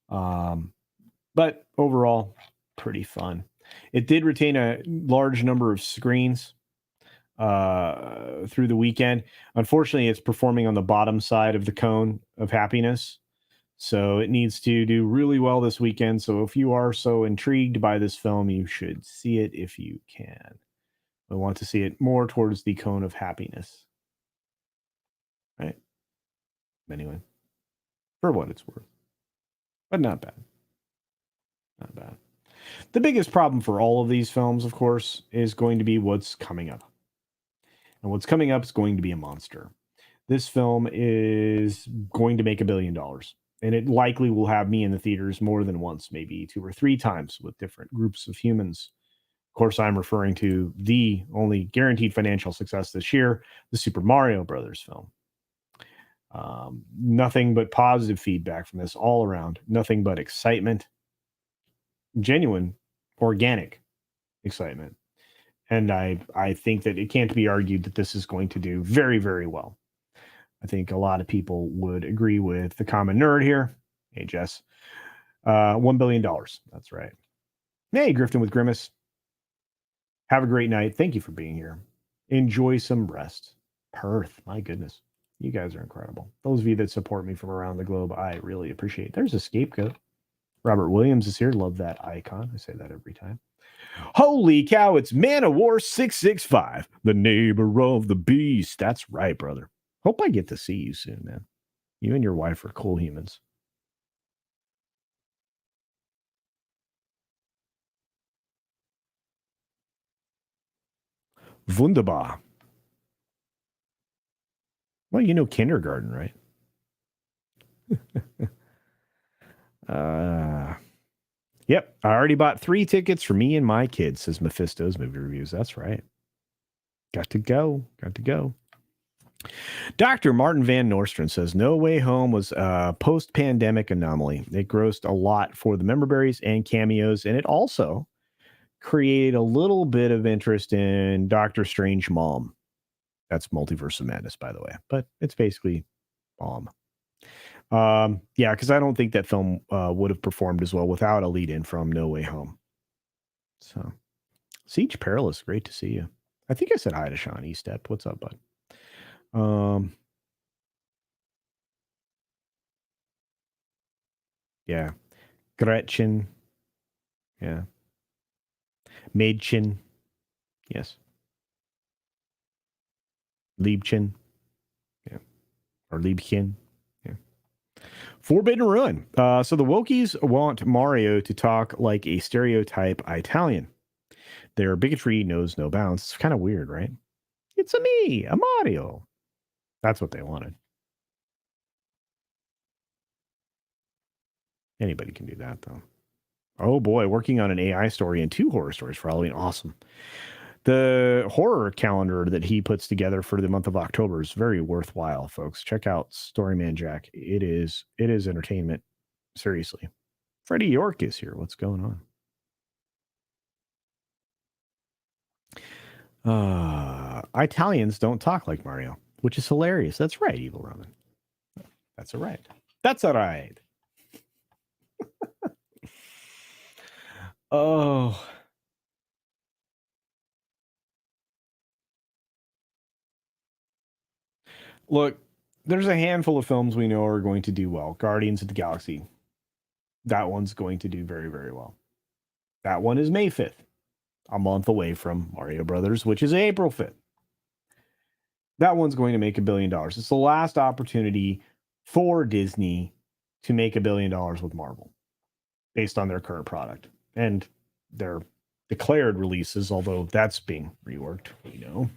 But overall, pretty fun. It did retain a large number of screens through the weekend. Unfortunately, it's performing on the bottom side of the cone of happiness. So it needs to do really well this weekend. So if you are so intrigued by this film, you should see it if you can. I want to see it more towards the cone of happiness. Right? Anyway, for what it's worth. But not bad. Not bad. The biggest problem for all of these films, of course, is going to be what's coming up. And what's coming up is going to be a monster. This film is going to make $1 billion. And it likely will have me in the theaters more than once, maybe 2 or 3 times with different groups of humans. Of course, I'm referring to the only guaranteed financial success this year, the Super Mario Brothers film. Nothing but positive feedback from this all around. Nothing but excitement, genuine, organic excitement. And I think that it can't be argued that this is going to do very, very well. I think a lot of people would agree with the common nerd here. Hey, Jess. $1 billion. That's right. Hey, Grifton with Grimace. Have a great night. Thank you for being here. Enjoy some rest. Perth. My goodness. You guys are incredible. Those of you that support me from around the globe, I really appreciate it. There's a scapegoat. Robert Williams is here. Love that icon. I say that every time. Holy cow, it's Man of War 665, the neighbor of the beast. That's right, brother. Hope I get to see you soon, man. You and your wife are cool humans. Wunderbar. Well, you know kindergarten, right? Yep. I already bought 3 tickets for me and my kids, says Mephisto's Movie Reviews. That's right. Got to go. Got to go. Dr. Martin Van Nostrand says No Way Home was a post-pandemic anomaly. It grossed a lot for the member berries and cameos, and it also created a little bit of interest in Doctor Strange Mom. That's Multiverse of Madness, by the way, but it's basically Mom. Yeah, because I don't think that film would have performed as well without a lead-in from No Way Home. So, Siege Perilous, great to see you. I think I said hi to Sean Estep. What's up, bud? Yeah. Gretchen. Yeah. Mädchen. Yes. Liebchen. Yeah. Or Liebchen. Yeah. Forbidden Ruin. So the Wokies want Mario to talk like a stereotype Italian. Their bigotry knows no bounds. It's kind of weird, right? It's a me, a Mario. That's what they wanted. Anybody can do that, though. Oh boy, working on an AI story and 2 horror stories for Halloween. Awesome. The horror calendar that he puts together for the month of October is very worthwhile, folks. Check out Storyman Jack. It is entertainment. Seriously. Freddie York is here. What's going on? Italians don't talk like Mario, which is hilarious. That's right, Evil Roman. That's all right. That's all right. Oh. Look, there's a handful of films we know are going to do well. Guardians of the Galaxy. That one's going to do very, very well. That one is May 5th, a month away from Mario Brothers, which is April 5th. That one's going to make $1 billion. It's the last opportunity for Disney to make $1 billion with Marvel based on their current product and their declared releases, although that's being reworked, we know.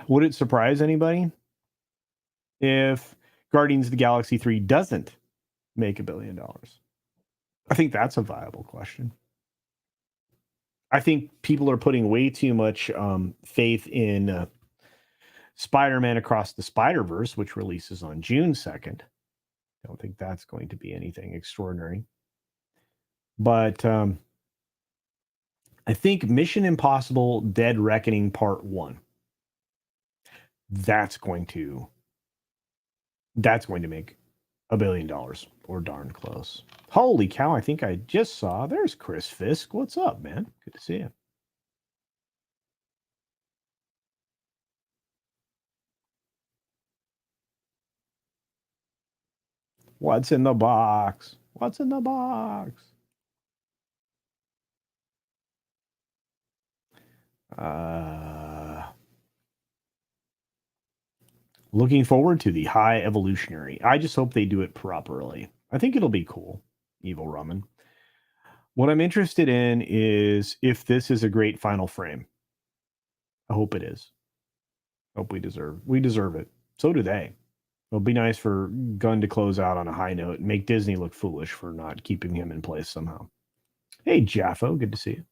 Would it surprise anybody if Guardians of the Galaxy 3 doesn't make $1 billion? I think that's a viable question. I think people are putting way too much faith in Spider-Man Across the Spider-Verse, which releases on June 2nd. I don't think that's going to be anything extraordinary. But I think Mission Impossible Dead Reckoning Part 1. That's going to make $1 billion or darn close. Holy cow, I think I just saw. There's Chris Fisk. What's up, man? Good to see you. What's in the box? What's in the box? Looking forward to the High Evolutionary. I just hope they do it properly. I think it'll be cool, Evil Ramen. What I'm interested in is if this is a great final frame. I hope it is. Hope we deserve it. So do they. It'll be nice for Gunn to close out on a high note and make Disney look foolish for not keeping him in place somehow. Hey, Jaffo, good to see you.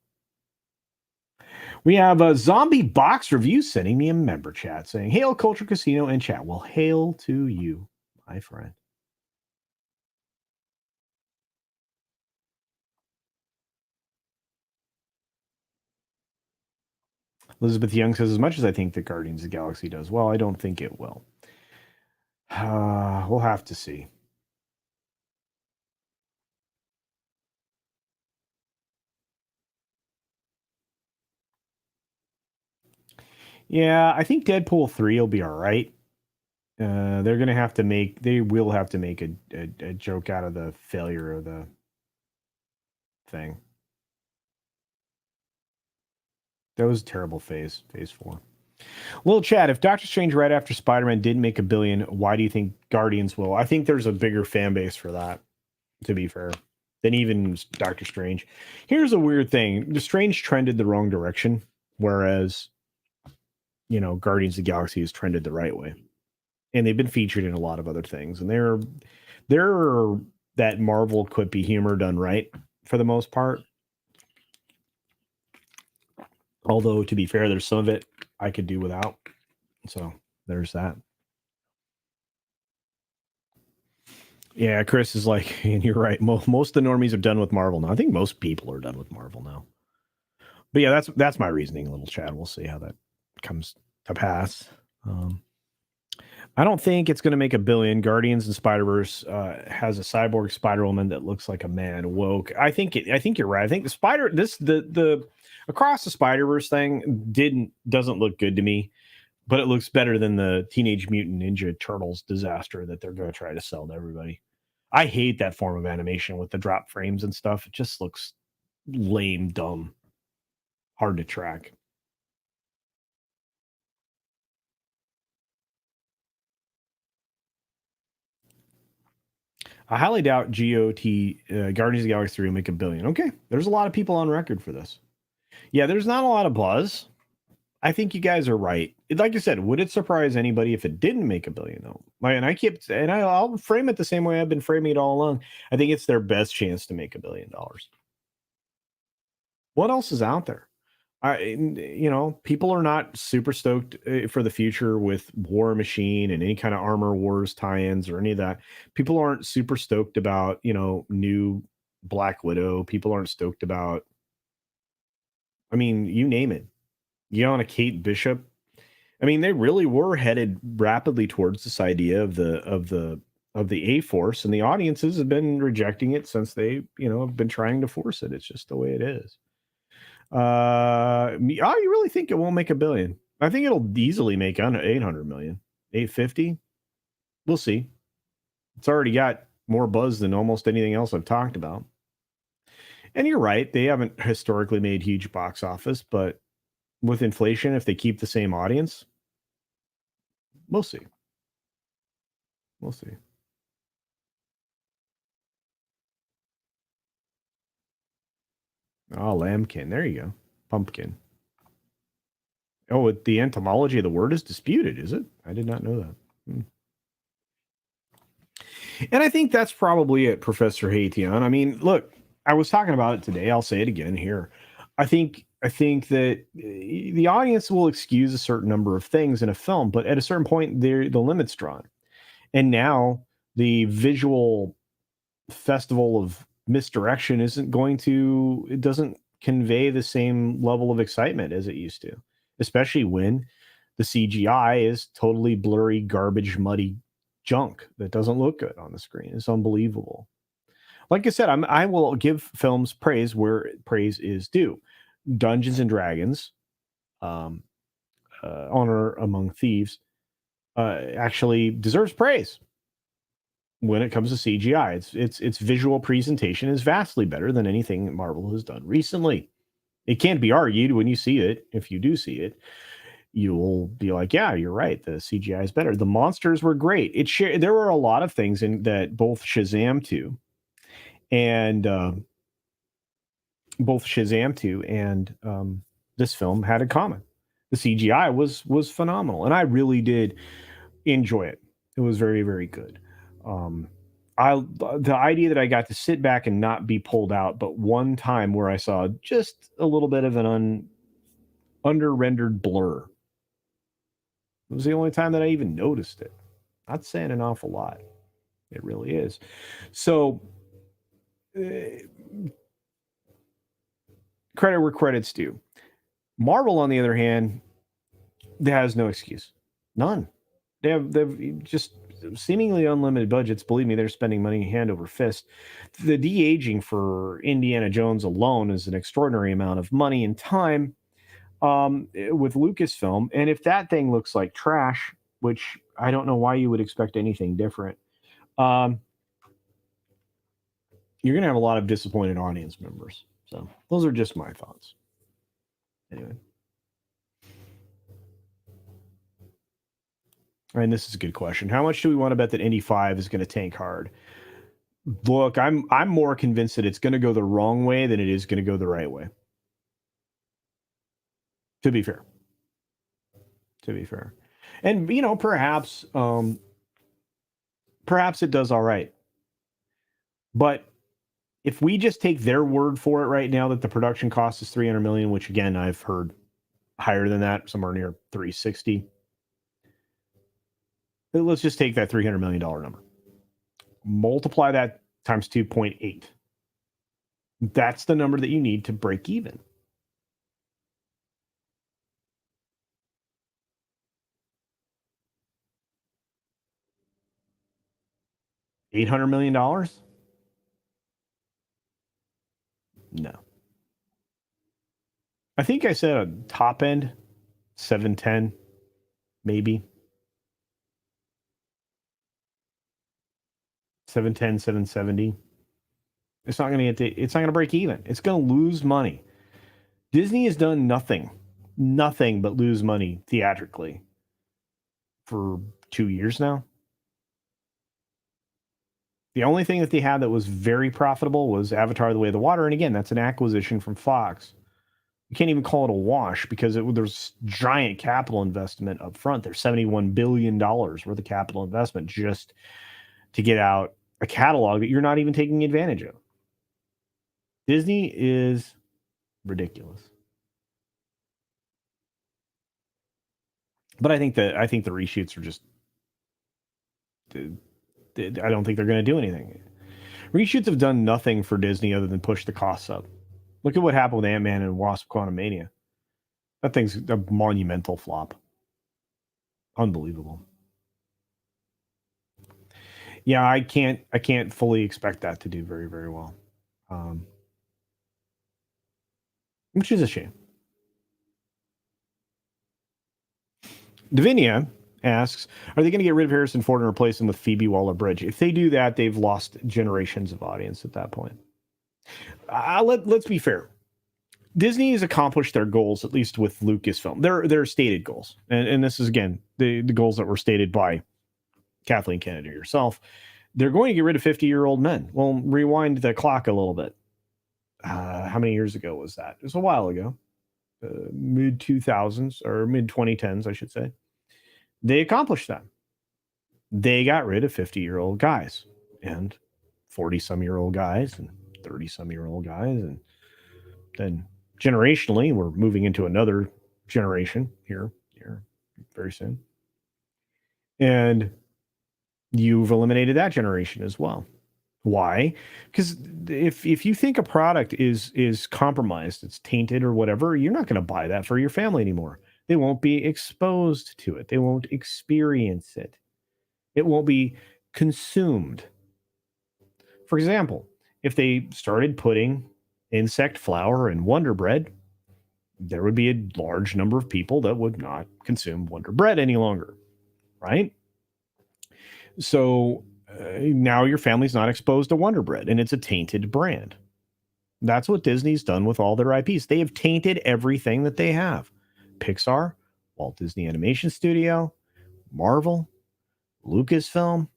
We have a Zombie Box Review sending me a member chat saying, hail Culture Casino and chat. Well, hail to you, my friend. Elizabeth Young says, as much as I think that Guardians of the Galaxy does well, I don't think it will. We'll have to see. Yeah, I think Deadpool 3 will be all right. They will have to make a joke out of the failure of the thing. That was a terrible phase 4. Little Chad, if Doctor Strange right after Spider-Man did make $1 billion, why do you think Guardians will? I think there's a bigger fan base for that, to be fair, than even Doctor Strange. Here's a weird thing. The Strange trended the wrong direction, whereas, Guardians of the Galaxy has trended the right way. And they've been featured in a lot of other things. And they're that Marvel quippy humor done right for the most part. Although, to be fair, there's some of it I could do without. So there's that. Yeah, Chris is like, and you're right. Most of the normies are done with Marvel now. I think most people are done with Marvel now. But yeah, that's my reasoning, little Chad. We'll see how that comes to pass. I don't think it's going to make $1 billion. Guardians and Spider-Verse has a cyborg Spider-Woman that looks like a man woke. I think you're right. I think the Across the Spider-Verse thing doesn't look good to me, but it looks better than the Teenage Mutant Ninja Turtles disaster that they're going to try to sell to everybody. I hate that form of animation with the drop frames and stuff. It just looks lame, dumb, hard to track. I highly doubt GOT Guardians of the Galaxy 3 will make $1 billion. Okay, there's a lot of people on record for this. Yeah, there's not a lot of buzz. I think you guys are right. Like I said, would it surprise anybody if it didn't make $1 billion though? And I'll frame it the same way I've been framing it all along. I think it's their best chance to make $1 billion. What else is out there? People are not super stoked for the future with War Machine and any kind of Armor Wars tie-ins or any of that. People aren't super stoked about, new Black Widow. People aren't stoked about, I mean, you name it. You on a Kate Bishop. I mean, they really were headed rapidly towards this idea of the A Force, and the audiences have been rejecting it since they, have been trying to force it. It's just the way it is. You really think it won't make $1 billion? I think it'll easily make under 800 million, 850. We'll see. It's already got more buzz than almost anything else I've talked about. And you're right, they haven't historically made huge box office, but with inflation, if they keep the same audience, we'll see. We'll see. Oh, lambkin. There you go. Pumpkin. Oh, the etymology of the word is disputed, is it? I did not know that. And I think that's probably it, Professor Haitian. I mean, look, I was talking about it today. I'll say it again here. I think that the audience will excuse a certain number of things in a film, but at a certain point, the limit's drawn. And now the visual festival of misdirection it doesn't convey the same level of excitement as it used to, especially when the CGI is totally blurry, garbage, muddy junk that doesn't look good on the screen. It's unbelievable. Like I said, I will give films praise where praise is due. Dungeons and Dragons, Honor Among Thieves, actually deserves praise when it comes to CGI. Its visual presentation is vastly better than anything Marvel has done recently. It can't be argued when you see it. If you do see it, you'll be like, yeah, you're right. The CGI is better. The monsters were great. There were a lot of things in that both Shazam 2 and this film had in common. The CGI was phenomenal, and I really did enjoy it. It was very, very good. The idea that I got to sit back and not be pulled out, but one time where I saw just a little bit of an under-rendered blur. It was the only time that I even noticed it. Not saying an awful lot. It really is. So, credit where credit's due. Marvel, on the other hand, has no excuse. None. They've just seemingly unlimited budgets. Believe me, they're spending money hand over fist. The de-aging for Indiana Jones alone is an extraordinary amount of money and time with Lucasfilm. And if that thing looks like trash, which I don't know why you would expect anything different, you're going to have a lot of disappointed audience members. So those are just my thoughts. Anyway. And this is a good question. How much do we want to bet that Indy 5 is going to tank hard? Look, I'm more convinced that it's going to go the wrong way than it is going to go the right way. To be fair. And perhaps it does all right. But if we just take their word for it right now that the production cost is $300 million, which again I've heard higher than that, somewhere near 360. Let's just take that $300 million number. Multiply that times 2.8. That's the number that you need to break even. $800 million? No. I think I said a top end, 710, maybe. 710, 770. It's not going to break even. It's going to lose money. Disney has done nothing but lose money theatrically for 2 years now. The only thing that they had that was very profitable was Avatar: The Way of the Water. And again, that's an acquisition from Fox. You can't even call it a wash because there's giant capital investment up front. There's $71 billion worth of capital investment just to get out a catalog that you're not even taking advantage of. Disney is ridiculous. But I think the reshoots are just. I don't think they're going to do anything. Reshoots have done nothing for Disney other than push the costs up. Look at what happened with Ant-Man and Wasp: Quantumania. That thing's a monumental flop. Unbelievable. Yeah, I can't fully expect that to do very, very well, which is a shame. Davinia asks, are they going to get rid of Harrison Ford and replace him with Phoebe Waller-Bridge? If they do that, they've lost generations of audience at that point. Let's be fair. Disney has accomplished their goals, at least with Lucasfilm. Their stated goals. And this is, again, the goals that were stated by Kathleen Kennedy herself. They're going to get rid of 50-year-old men. Well, rewind the clock a little bit. How many years ago was that? It was a while ago. Mid-2000s or mid-2010s, I should say. They accomplished that. They got rid of 50-year-old guys and 40-some-year-old guys and 30-some-year-old guys. And then generationally, we're moving into another generation here very soon. And you've eliminated that generation as well. Why? Because if you think a product is compromised, it's tainted or whatever, you're not going to buy that for your family anymore. They won't be exposed to it. They won't experience it. It won't be consumed. For example, if they started putting insect flour in Wonder Bread, there would be a large number of people that would not consume Wonder Bread any longer, right? So now your family's not exposed to Wonder Bread, and it's a tainted brand. That's what Disney's done with all their IPs. They have tainted everything that they have. Pixar, Walt Disney Animation Studio, Marvel, Lucasfilm.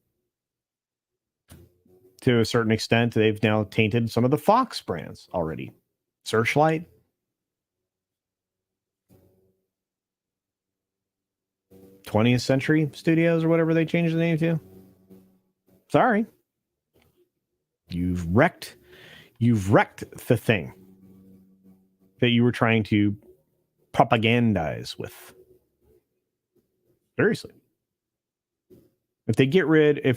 To a certain extent, they've now tainted some of the Fox brands already. Searchlight. '20th Century Studios or whatever they changed the name to. Sorry. You've wrecked the thing that you were trying to propagandize with. Seriously. If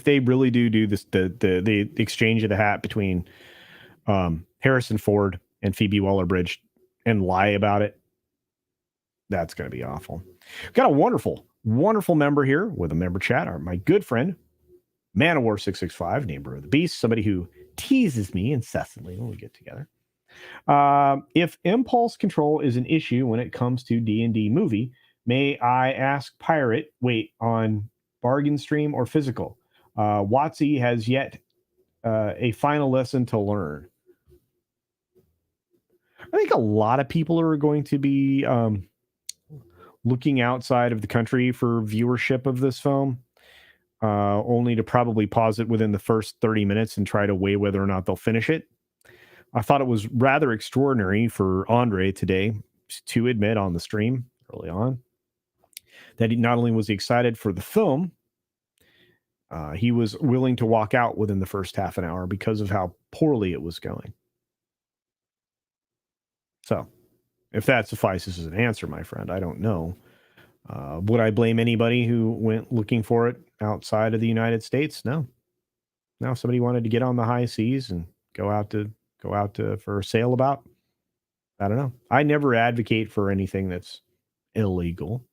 they really do this, the exchange of the hat between Harrison Ford and Phoebe Waller-Bridge and lie about it, that's going to be awful. Got a wonderful member here with a member chat. My good friend, Manowar665, neighbor of the beast, somebody who teases me incessantly when we get together. If impulse control is an issue when it comes to D&D movie, may I ask Pirate, on bargain stream or physical? WotC has yet a final lesson to learn. I think a lot of people are going to be looking outside of the country for viewership of this film, only to probably pause it within the first 30 minutes and try to weigh whether or not they'll finish it. I thought it was rather extraordinary for Andre today to admit on the stream early on that he not only was excited for the film, he was willing to walk out within the first half an hour because of how poorly it was going. So, if that suffices as an answer, my friend, I don't know. Would I blame anybody who went looking for it outside of the United States? No. Now, if somebody wanted to get on the high seas and go out for a sail about, I don't know. I never advocate for anything that's illegal,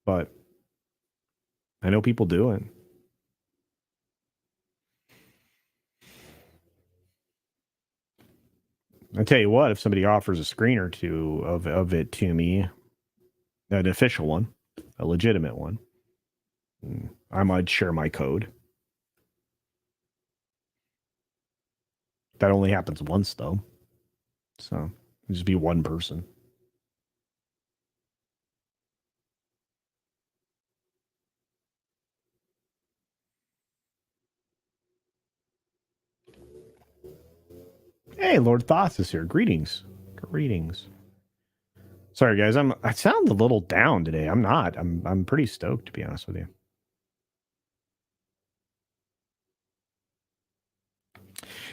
but I know people do it. I tell you what, if somebody offers a screen or two of it to me, an official one, a legitimate one, I might share my code. That only happens once, though. So it'll just be one person. Hey, Lord Thoth is here. Greetings. Greetings. Sorry, guys. I sound a little down today. I'm not. I'm pretty stoked, to be honest with you.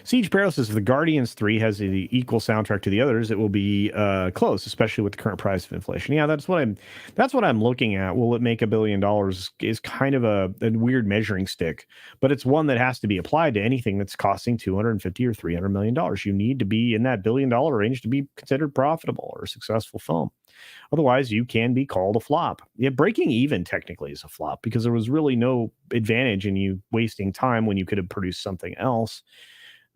Siege Peril says if the Guardians 3 has the equal soundtrack to the others, it will be close, especially with the current price of inflation. Yeah, that's what I'm looking at. Will it make $1 billion? Is kind of a weird measuring stick, but it's one that has to be applied to anything that's costing $250 or $300 million. You need to be in that $1 billion range to be considered profitable or a successful film. Otherwise, you can be called a flop. Yeah, breaking even technically is a flop because there was really no advantage in you wasting time when you could have produced something else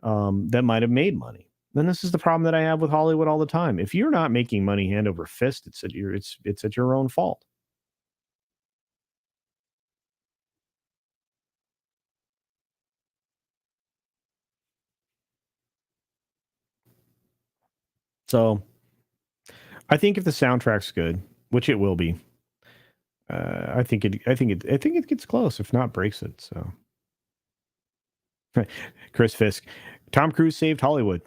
that might have made money. Then this is the problem that I have with Hollywood all the time. If you're not making money hand over fist, it's at your own fault. So I think if the soundtrack's good, which it will be, I think it gets close, if not breaks it. So Chris Fisk, Tom Cruise saved Hollywood.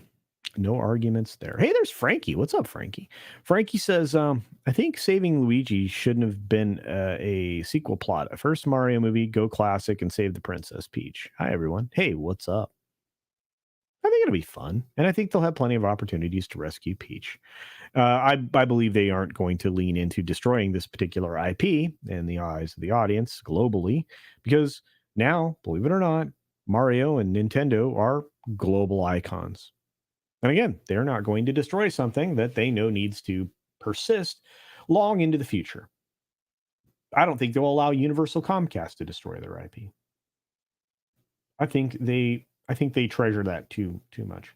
No arguments there. Hey, there's Frankie. What's up, Frankie? Frankie says, I think Saving Luigi shouldn't have been a sequel plot. A first Mario movie, go classic and save the Princess Peach. Hi, everyone. Hey, what's up? I think it'll be fun. And I think they'll have plenty of opportunities to rescue Peach. I believe they aren't going to lean into destroying this particular IP in the eyes of the audience globally, because now, believe it or not, Mario and Nintendo are global icons. And again, they're not going to destroy something that they know needs to persist long into the future. I don't think they'll allow Universal Comcast to destroy their IP. I think they treasure that too much.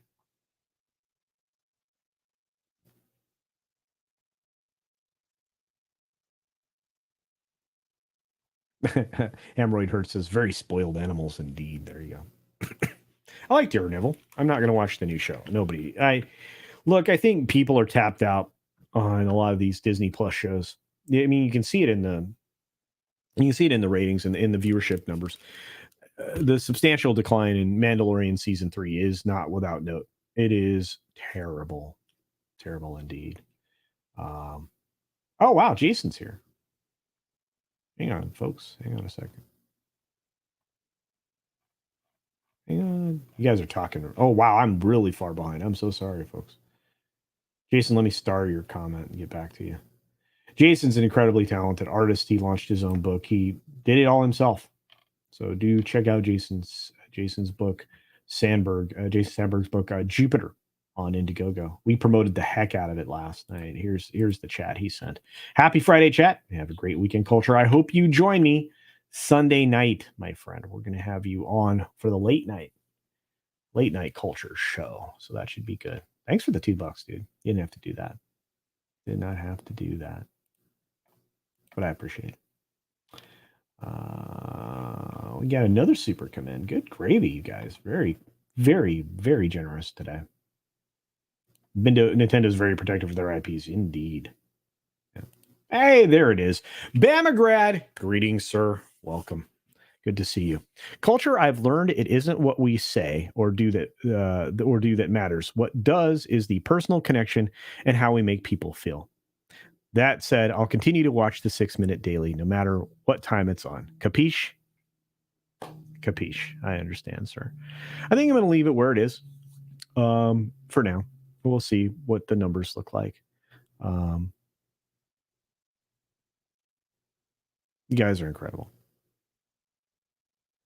Hemorrhoid Hurt says very spoiled animals indeed. There you go. I like Daredevil. I'm not going to watch the new show. Nobody. I think people are tapped out on a lot of these Disney Plus shows. I mean, you can see it in the ratings and in the viewership numbers. The substantial decline in Mandalorian season 3 is not without note. It is terrible, terrible indeed. Oh wow, Jason's here. Hang on, folks. Hang on a second. Hang on. You guys are talking. Oh wow, I'm really far behind. I'm so sorry, folks. Jason, let me star your comment and get back to you. Jason's an incredibly talented artist. He launched his own book. He did it all himself. So do check out Jason's book, Jason Sandberg's book, Jupiter, on Indiegogo. We promoted the heck out of it last night. Here's the chat he sent. Happy Friday, chat. Have a great weekend, culture. I hope you join me Sunday night, my friend. We're going to have you on for the late night culture show. So that should be good. Thanks for the $2, dude. You didn't have to do that. Did not have to do that. But I appreciate it. We got another super come in. Good gravy, you guys. Very, very, very generous today. Nintendo's very protective of their IPs, indeed. Yeah. Hey, there it is. Bamagrad. Greetings, sir. Welcome. Good to see you. Culture, I've learned it isn't what we say or do that matters. What does is the personal connection and how we make people feel. That said, I'll continue to watch the 6-minute daily, no matter what time it's on. Capiche? Capiche. I understand, sir. I think I'm going to leave it where it is for now. We'll see what the numbers look like. You guys are incredible.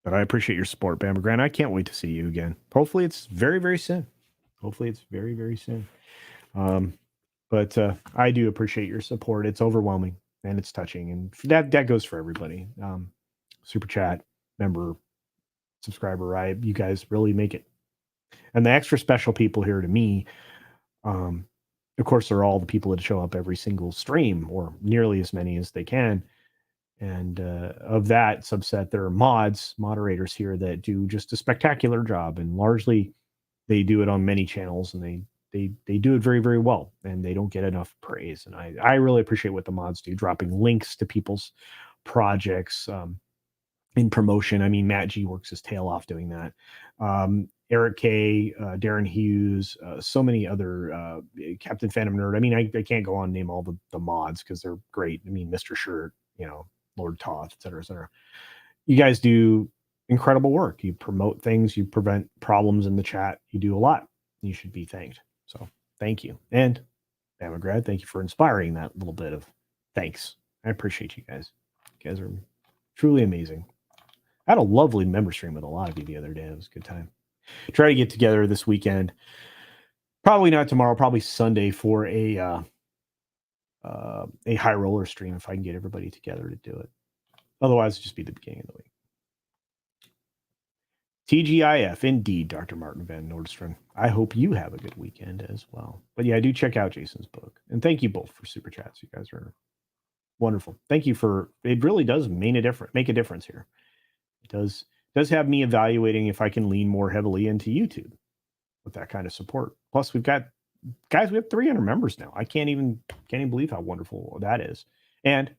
But I appreciate your support, Bama Grant. I can't wait to see you again. Hopefully it's very, very soon. Hopefully it's very, very soon. But I do appreciate your support. It's overwhelming and it's touching. And that goes for everybody. Super chat, member, subscriber, you guys really make it. And the extra special people here to me, of course, are all the people that show up every single stream, or nearly as many as they can. And of that subset, there are moderators here that do just a spectacular job. And largely, they do it on many channels, and they do it very, very well. And they don't get enough praise. And I really appreciate what the mods do, dropping links to people's projects in promotion. I mean, Matt G works his tail off doing that. Eric Kay, Darren Hughes, so many other Captain Phantom Nerd. I mean, I can't go on and name all the mods because they're great. I mean, Mr. Shirt, Lord Toth, et cetera, et cetera. You guys do incredible work. You promote things, you prevent problems in the chat. You do a lot. You should be thanked. So thank you. And Bamagrad, thank you for inspiring that little bit of thanks. I appreciate you guys. You guys are truly amazing. I had a lovely member stream with a lot of you the other day. It was a good time. Try to get together this weekend. Probably not tomorrow, probably Sunday for a high roller stream if I can get everybody together to do it. Otherwise, it'll just be the beginning of the week. TGIF, indeed, Dr. Martin Van Nordstrom. I hope you have a good weekend as well. But yeah, do check out Jason's book. And thank you both for super chats. You guys are wonderful. Thank you for, it really does make a difference here. It does have me evaluating if I can lean more heavily into YouTube with that kind of support. Plus, we have 300 members now. I can't even believe how wonderful that is. And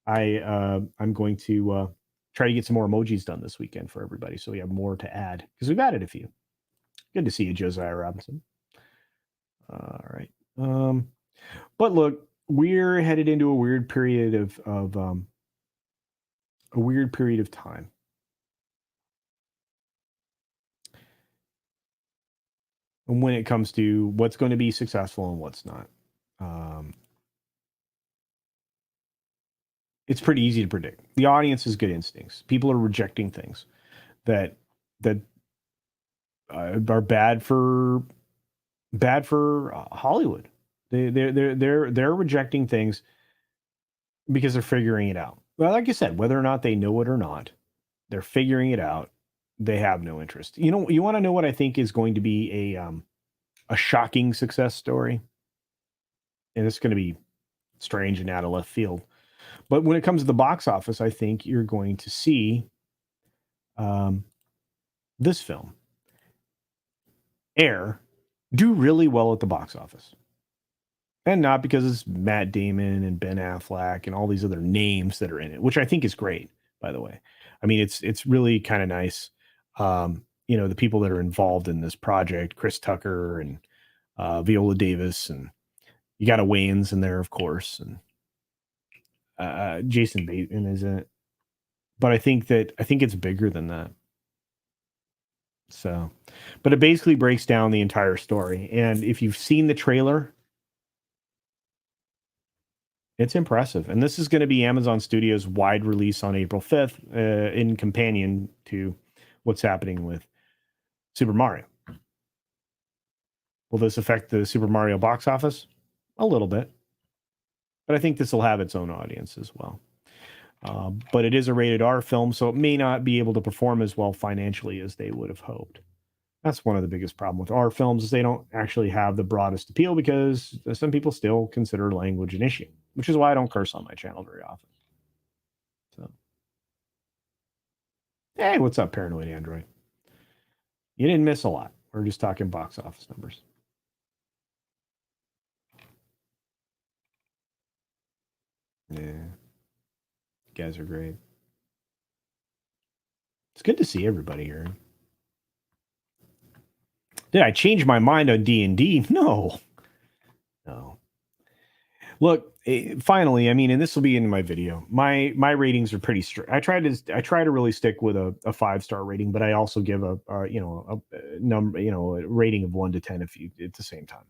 I'm going to try to get some more emojis done this weekend for everybody, so we have more to add because we've added a few. Good to see you, Josiah Robinson. All right, but look, we're headed into a weird period of time. And when it comes to what's going to be successful and what's not, it's pretty easy to predict. The audience has good instincts. People are rejecting things that are bad for Hollywood. They're rejecting things because they're figuring it out. Well, like I said, whether or not they know it or not, they're figuring it out. They have no interest. You want to know what I think is going to be a shocking success story, and it's going to be strange and out of left field. But when it comes to the box office, I think you're going to see this film, Air, do really well at the box office. And not because it's Matt Damon and Ben Affleck and all these other names that are in it, which I think is great, by the way. I mean, it's really kind of nice. The people that are involved in this project, Chris Tucker and Viola Davis, and you got a Wayans in there, of course, and Jason Bateman is in it. But I think it's bigger than that. So, but it basically breaks down the entire story. And if you've seen the trailer, it's impressive. And this is going to be Amazon Studios' wide release on April 5th in companion to what's happening with Super Mario. Will this affect the Super Mario box office? A little bit. But I think this will have its own audience as well. But it is a rated R film, so it may not be able to perform as well financially as they would have hoped. That's one of the biggest problems with R films is they don't actually have the broadest appeal because some people still consider language an issue, which is why I don't curse on my channel very often. So, hey, what's up, Paranoid Android? You didn't miss a lot. We're just talking box office numbers. Yeah. You guys are great. It's good to see everybody here. Did I change my mind on D&D? No. Look, finally, I mean, and this will be in my video. My ratings are pretty strict. I try to really stick with a 5-star rating, but I also give a number, a rating of 1 to 10 if you at the same time.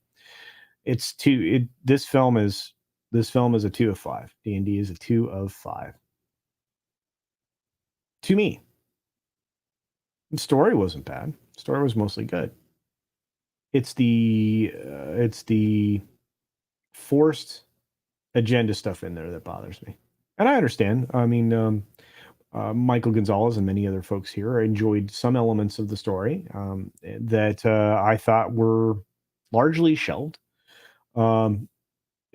It's 2. This film is a 2 of 5. D&D is a 2 of 5. To me, the story wasn't bad. The story was mostly good. It's the forced agenda stuff in there that bothers me, and I understand. I mean, Michael Gonzalez and many other folks here enjoyed some elements of the story that I thought were largely shelved.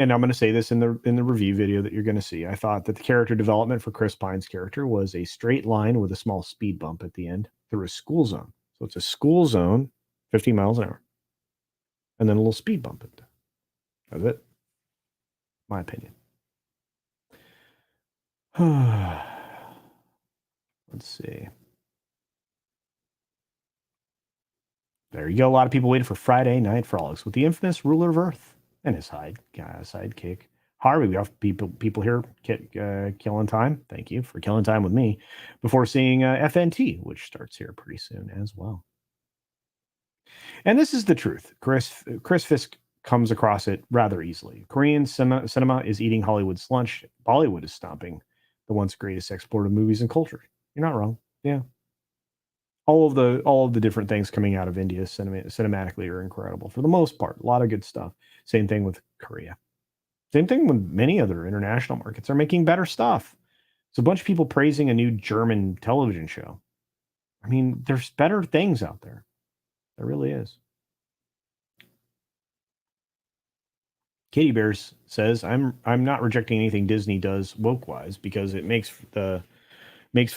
And I'm going to say this in the review video that you're going to see. I thought that the character development for Chris Pine's character was a straight line with a small speed bump at the end through a school zone. So it's a school zone, 50 miles an hour, and then a little speed bump. That's it. My opinion. Let's see. There you go. A lot of people waited for Friday Night Frolics with the infamous ruler of Earth and his sidekick. Harvey, we have people here killing time. Thank you for killing time with me before seeing FNT, which starts here pretty soon as well. And this is the truth. Chris Fisk comes across it rather easily. Korean cinema is eating Hollywood's lunch. Bollywood is stomping the once greatest export of movies and culture. You're not wrong. Yeah. All of the different things coming out of India cinematically are incredible for the most part. A lot of good stuff. Same thing with Korea. Same thing with many other international markets. They're making better stuff. It's a bunch of people praising a new German television show. I mean, there's better things out there. There really is. Katie Bears says, "I'm not rejecting anything Disney does woke wise because it makes for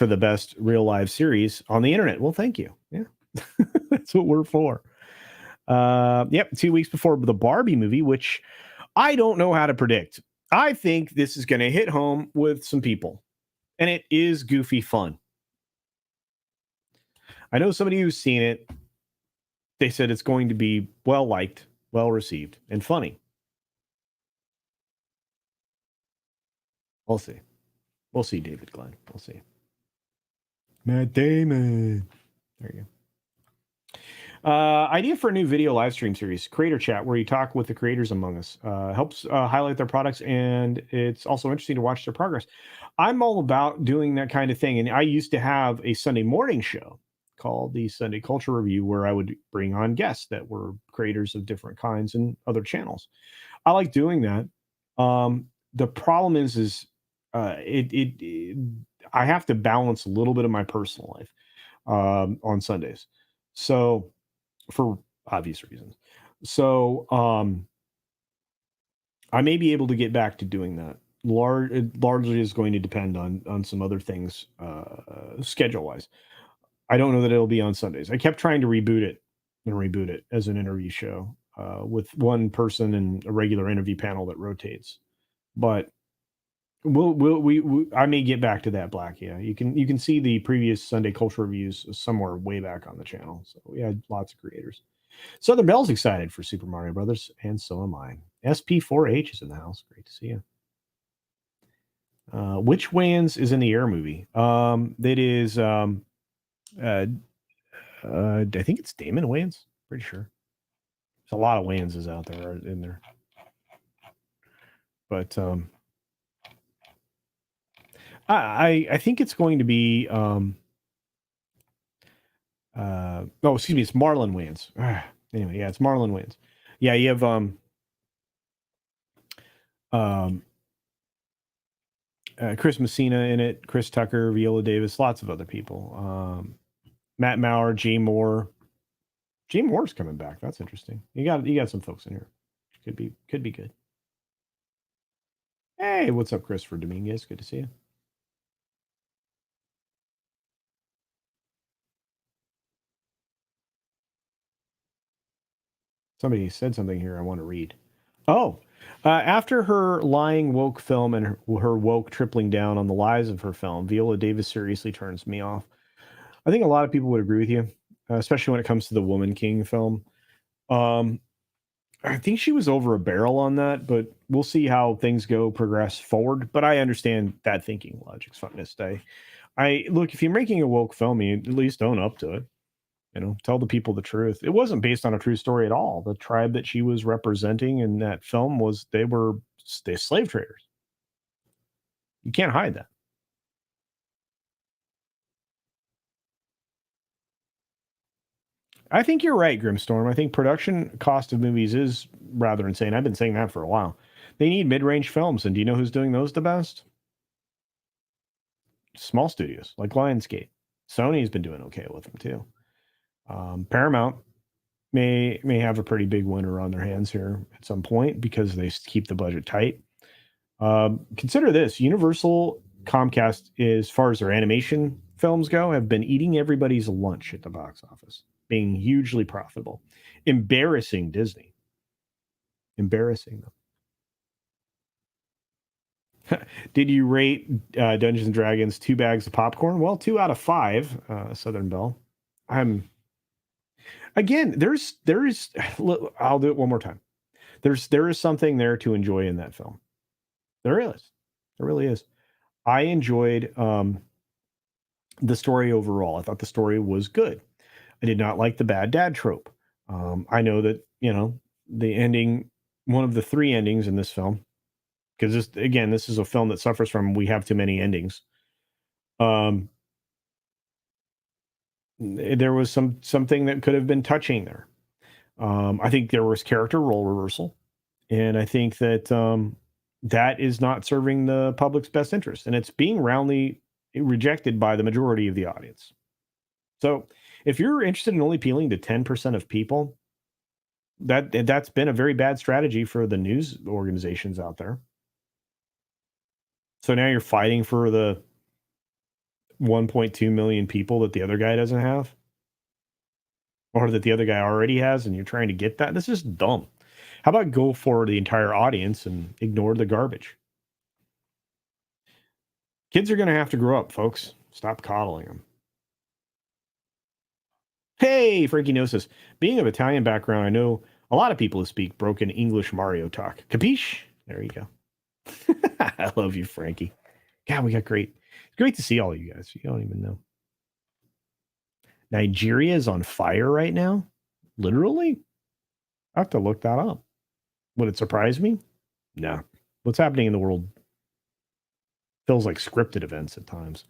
the best real live series on the internet." Well, thank you. Yeah, that's what we're for. Yep, 2 weeks before the Barbie movie, which I don't know how to predict. I think this is going to hit home with some people, and it is goofy fun. I know somebody who's seen it. They said it's going to be well liked, well received, and funny. We'll see. We'll see, David Glenn. We'll see. Matt Damon. There you go. Idea for a new video live stream series, Creator Chat, where you talk with the creators among us. Helps highlight their products, and it's also interesting to watch their progress. I'm all about doing that kind of thing, and I used to have a Sunday morning show called the Sunday Culture Review, where I would bring on guests that were creators of different kinds and other channels. I like doing that. The problem is I have to balance a little bit of my personal life on Sundays. So for obvious reasons. So I may be able to get back to doing that. It largely is going to depend on some other things schedule wise. I don't know that it'll be on Sundays. I kept trying to reboot it as an interview show with one person and a regular interview panel that rotates. But I may get back to that, Black. Yeah, you can see the previous Sunday Culture Reviews somewhere way back on the channel. So we had lots of creators. Southern Bell's excited for Super Mario Brothers, and so am I. SP4H is in the house. Great to see you. Which Wayans is in the Air movie? That is, I think it's Damon Wayans. Pretty sure. There's a lot of Wayanses out there in there, but I think it's going to be excuse me, it's Marlon Wayans. Anyway, yeah, it's Marlon Wayans. Yeah, you have Chris Messina in it, Chris Tucker, Viola Davis, lots of other people. Matt Maurer, Jay Moore. Jay Moore's coming back. That's interesting. You got some folks in here. Could be good. Hey, what's up, Christopher Dominguez? Good to see you. Somebody said something here I want to read. Oh, after her lying woke film and her woke tripling down on the lies of her film, Viola Davis seriously turns me off. I think a lot of people would agree with you, especially when it comes to the Woman King film. I think she was over a barrel on that, but we'll see how things progress forward. But I understand that thinking logic's fun to stay. I look, if you're making a woke film, you at least own up to it. Tell the people the truth. It wasn't based on a true story at all. The tribe that she was representing in that film they were slave traders. You can't hide that. I think you're right, Grimstorm. I think production cost of movies is rather insane. I've been saying that for a while. They need mid-range films, and do you know who's doing those the best? Small studios like Lionsgate. Sony's been doing okay with them too. Paramount may have a pretty big winner on their hands here at some point because they keep the budget tight. Consider this: Universal, Comcast, as far as their animation films go, have been eating everybody's lunch at the box office, being hugely profitable, embarrassing Disney, embarrassing them. Did you rate Dungeons and Dragons 2 bags of popcorn? Well, 2 out of 5, Southern Belle. Again, there is look, I'll do it one more time. There is something there to enjoy in that film. There is. There really is. I enjoyed the story overall. I thought the story was good. I did not like the bad dad trope. I know that, the ending, one of the three endings in this film, because this is a film that suffers from we have too many endings. Um, there was something that could have been touching there. I think there was character role reversal, and I think that that is not serving the public's best interest, and it's being roundly rejected by the majority of the audience. So, if you're interested in only appealing to 10% of people, that's been a very bad strategy for the news organizations out there. So now you're fighting for the 1.2 million people that the other guy doesn't have, or that the other guy already has, and you're trying to get that. This is dumb. How about go for the entire audience and ignore the garbage? Kids are going to have to grow up, folks. Stop coddling them. Hey, Frankie Gnosis. Being of Italian background, I know a lot of people who speak broken English Mario talk. Capiche? There you go. I love you, Frankie. God, we got great. It's great to see all you guys. You don't even know. Nigeria is on fire right now? Literally? I have to look that up. Would it surprise me? No. What's happening in the world feels like scripted events at times.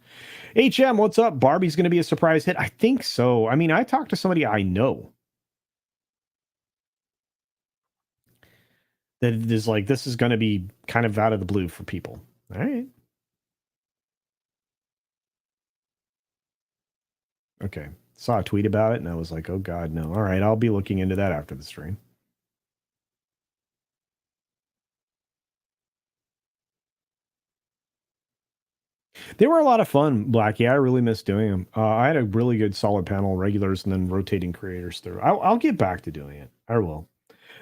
HM, what's up? Barbie's going to be a surprise hit? I think so. I mean, I talked to somebody I know that is like, this is going to be kind of out of the blue for people. All right. Okay. Saw a tweet about it and I was like, oh God, no. All right. I'll be looking into that after the stream. They were a lot of fun, Blackie. I really missed doing them. I had a really good solid panel of regulars and then rotating creators through. I'll get back to doing it. I will.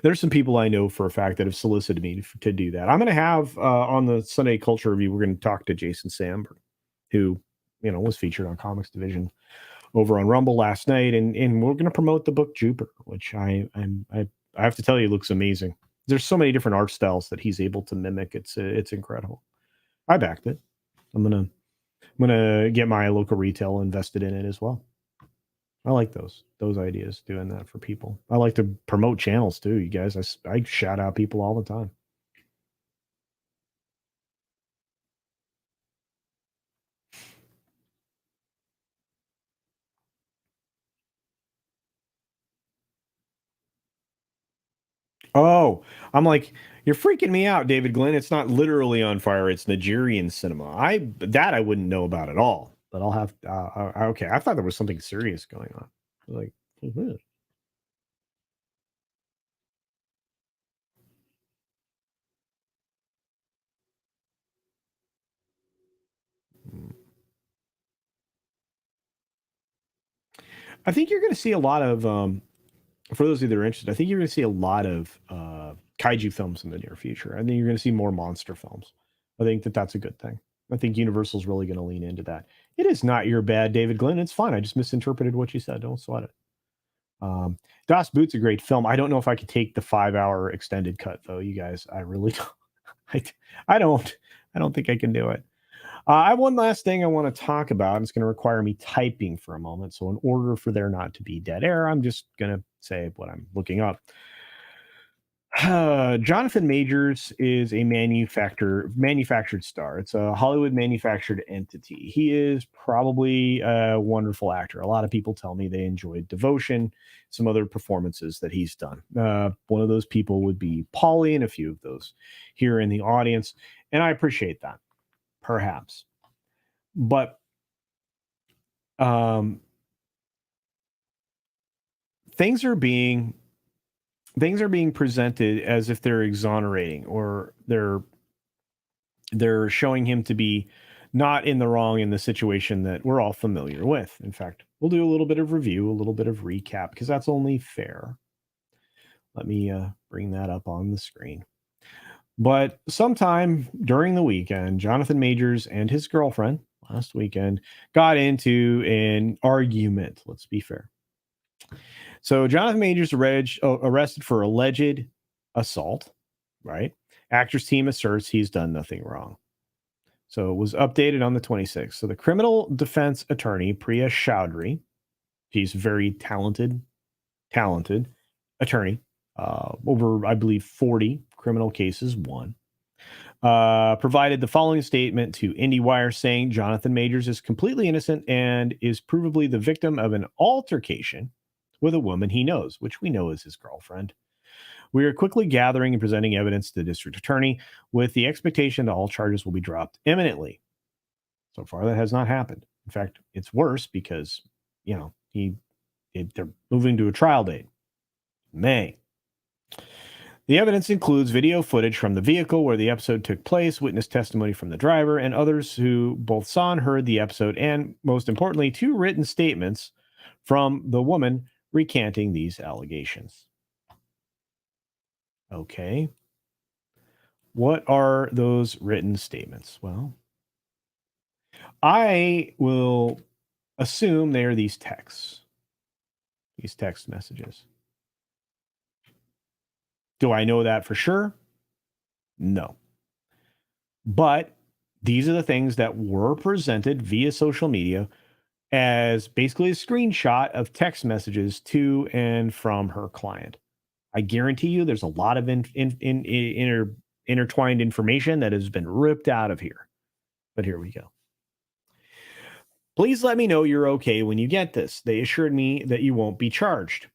There's some people I know for a fact that have solicited me to do that. I'm going to have on the Sunday Culture Review, we're going to talk to Jason Sandberg, who, was featured on Comics Division over on Rumble last night. And we're going to promote the book Jupiter, which I have to tell you, looks amazing. There's so many different art styles that he's able to mimic. It's incredible. I backed it. I'm gonna get my local retail invested in it as well. I like those ideas, doing that for people. I like to promote channels too, you guys. I shout out people all the time. Oh, I'm like, you're freaking me out, David Glenn. It's not literally on fire. It's Nigerian cinema. I wouldn't know about at all. But I'll have okay. I thought there was something serious going on. Like, I think you're going to see a lot of, for those of you that are interested, I think you're going to see a lot of kaiju films in the near future. I think you're going to see more monster films. I think that's a good thing. I think Universal's really going to lean into that. It is not your bad, David Glenn. It's fine. I just misinterpreted what you said. Don't sweat it. Das Boot's a great film. I don't know if I could take the 5-hour extended cut, though. You guys, I really don't. I don't think I can do it. I have one last thing I want to talk about. It's going to require me typing for a moment. So in order for there not to be dead air, I'm just going to say what I'm looking up. Jonathan Majors is a manufactured star. It's a Hollywood manufactured entity. He is probably a wonderful actor. A lot of people tell me they enjoyed Devotion, some other performances that he's done. One of those people would be Paulie, and a few of those here in the audience. And I appreciate that, perhaps. But things are being presented as if they're exonerating, or they're showing him to be not in the wrong in the situation that we're all familiar with. In fact, we'll do a little bit of review, a little bit of recap, because that's only fair. Let me bring that up on the screen. But sometime during the weekend, Jonathan Majors and his girlfriend last weekend got into an argument. Let's be fair. So Jonathan Majors arrested for alleged assault, right? Actors team asserts he's done nothing wrong. So it was updated on the 26th. So the criminal defense attorney, Priya Chaudhry, she's very talented attorney, over, I believe, 40 criminal cases won, provided the following statement to IndieWire saying Jonathan Majors is completely innocent and is provably the victim of an altercation with a woman he knows, which we know is his girlfriend. We are quickly gathering and presenting evidence to the district attorney with the expectation that all charges will be dropped imminently. So far, that has not happened. In fact, it's worse because, they're moving to a trial date, May. The evidence includes video footage from the vehicle where the episode took place, witness testimony from the driver, and others who both saw and heard the episode, and most importantly, 2 written statements from the woman recanting these allegations. Okay. What are those written statements? Well, I will assume they are these text messages. Do I know that for sure? No. But these are the things that were presented via social media as basically a screenshot of text messages to and from her client. I guarantee you there's a lot of intertwined information that has been ripped out of here. But here we go. Please let me know you're okay when you get this. They assured me that you won't be charged.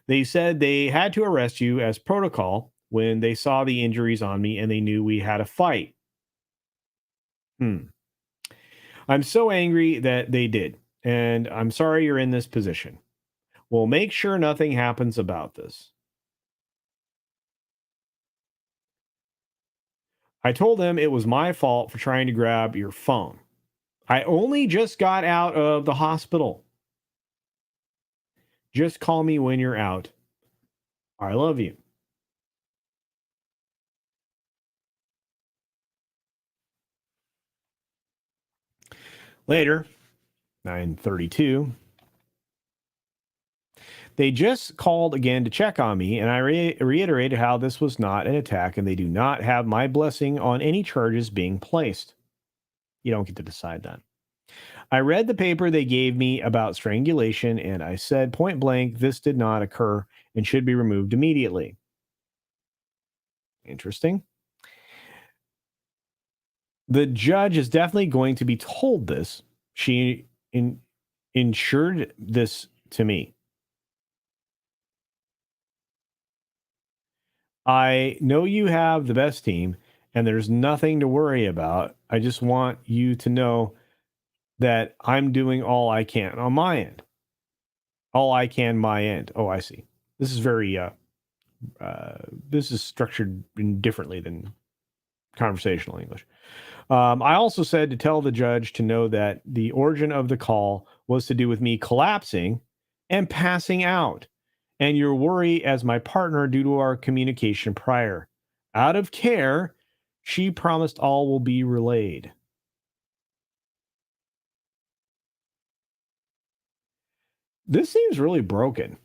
They said they had to arrest you as protocol when they saw the injuries on me and they knew we had a fight. I'm so angry that they did, and I'm sorry you're in this position. We'll make sure nothing happens about this. I told them it was my fault for trying to grab your phone. I only just got out of the hospital. Just call me when you're out. I love you. Later, 9:32. They just called again to check on me, and I reiterated how this was not an attack and they do not have my blessing on any charges being placed. You don't get to decide that. I read the paper they gave me about strangulation, and I said point blank, this did not occur and should be removed immediately. Interesting. The judge is definitely going to be told this. She ensured this to me. I know you have the best team and there's nothing to worry about. I just want you to know that I'm doing all I can on my end. All I can, my end. Oh, I see. This is very, this is structured differently than conversational English. I also said to tell the judge to know that the origin of the call was to do with me collapsing and passing out, and your worry as my partner due to our communication prior. Out of care, she promised all will be relayed. This seems really broken.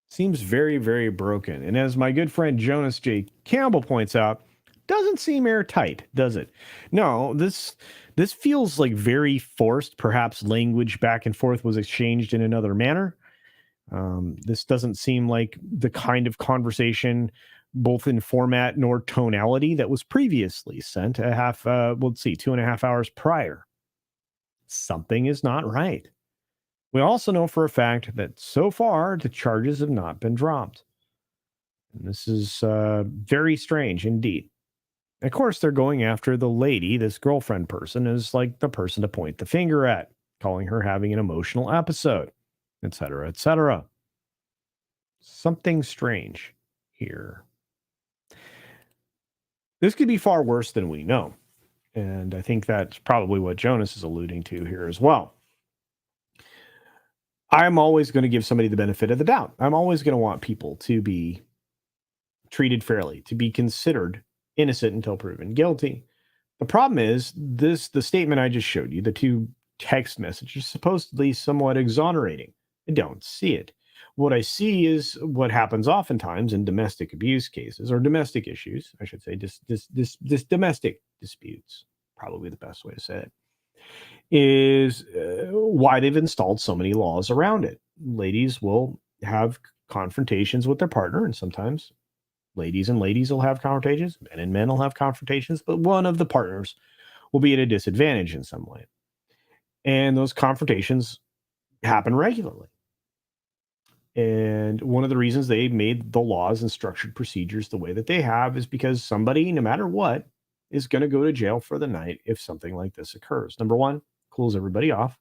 Seems very, very broken. And as my good friend Jonas J. Campbell points out, doesn't seem airtight, does it? No, this feels like very forced. Perhaps language back and forth was exchanged in another manner. This doesn't seem like the kind of conversation, both in format nor tonality, that was previously sent a 2.5 hours prior. Something is not right. We also know for a fact that so far the charges have not been dropped. And this is very strange indeed. Of course, they're going after the lady, this girlfriend person, is like the person to point the finger at, calling her having an emotional episode, etc., etc. Something strange here. This could be far worse than we know. And I think that's probably what Jonas is alluding to here as well. I'm always going to give somebody the benefit of the doubt. I'm always going to want people to be treated fairly, to be considered innocent until proven guilty. The problem is the statement I just showed you, the two text message is supposedly somewhat exonerating. I don't see it. What I see is what happens oftentimes in domestic abuse cases, or domestic issues, I should say, this domestic disputes, probably the best way to say it, is why they've installed so many laws around it. Ladies will have confrontations with their partner, and sometimes ladies and ladies will have confrontations, men and men will have confrontations, but one of the partners will be at a disadvantage in some way. And those confrontations happen regularly. And one of the reasons they made the laws and structured procedures the way that they have is because somebody, no matter what, is going to go to jail for the night if something like this occurs. Number one, cools everybody off.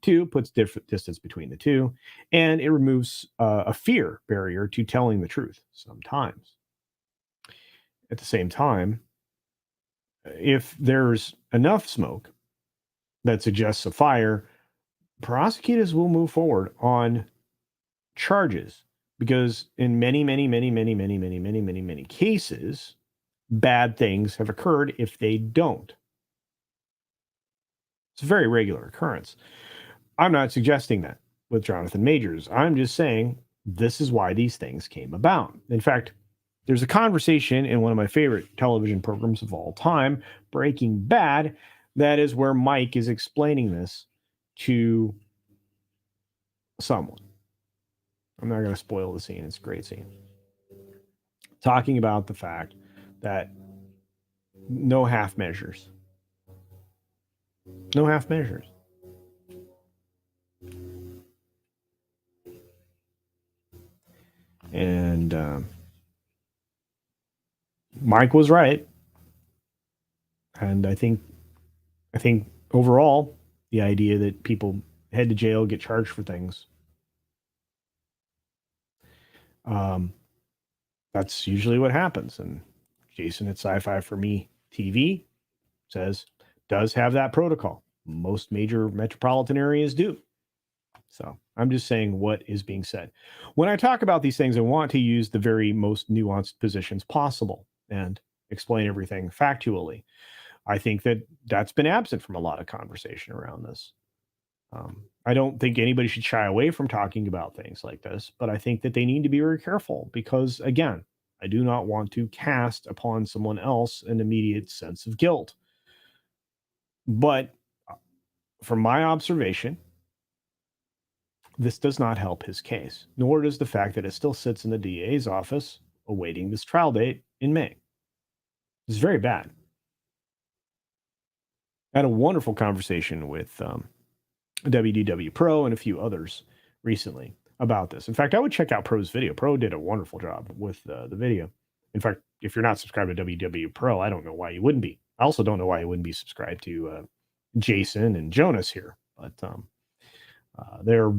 Two, puts different distance between the two. And it removes a fear barrier to telling the truth sometimes. At the same time, if there's enough smoke that suggests a fire, prosecutors will move forward on charges because in many cases, bad things have occurred if they don't. It's a very regular occurrence. I'm not suggesting that with Jonathan Majors. I'm just saying this is why these things came about. In fact, there's a conversation in one of my favorite television programs of all time, Breaking Bad, that is where Mike is explaining this to someone. I'm not going to spoil the scene. It's a great scene. Talking about the fact that no half measures. No half measures. And Mike was right. And I think overall, the idea that people head to jail, get charged for things, that's usually what happens. And Jason at Sci-Fi for Me TV says, does have that protocol. Most major metropolitan areas do. So I'm just saying what is being said. When I talk about these things, I want to use the very most nuanced positions possible and explain everything factually. I think that that's been absent from a lot of conversation around this. I don't think anybody should shy away from talking about things like this, but I think that they need to be very careful because, again, I do not want to cast upon someone else an immediate sense of guilt. But from my observation, this does not help his case, nor does the fact that it still sits in the DA's office awaiting this trial date in May. It's very bad. I had a wonderful conversation with WDW Pro and a few others recently about this. In fact, I would check out Pro's video. Pro did a wonderful job with the video. In fact, if you're not subscribed to WDW Pro, I don't know why you wouldn't be. I also don't know why you wouldn't be subscribed to Jason and Jonas here, but they're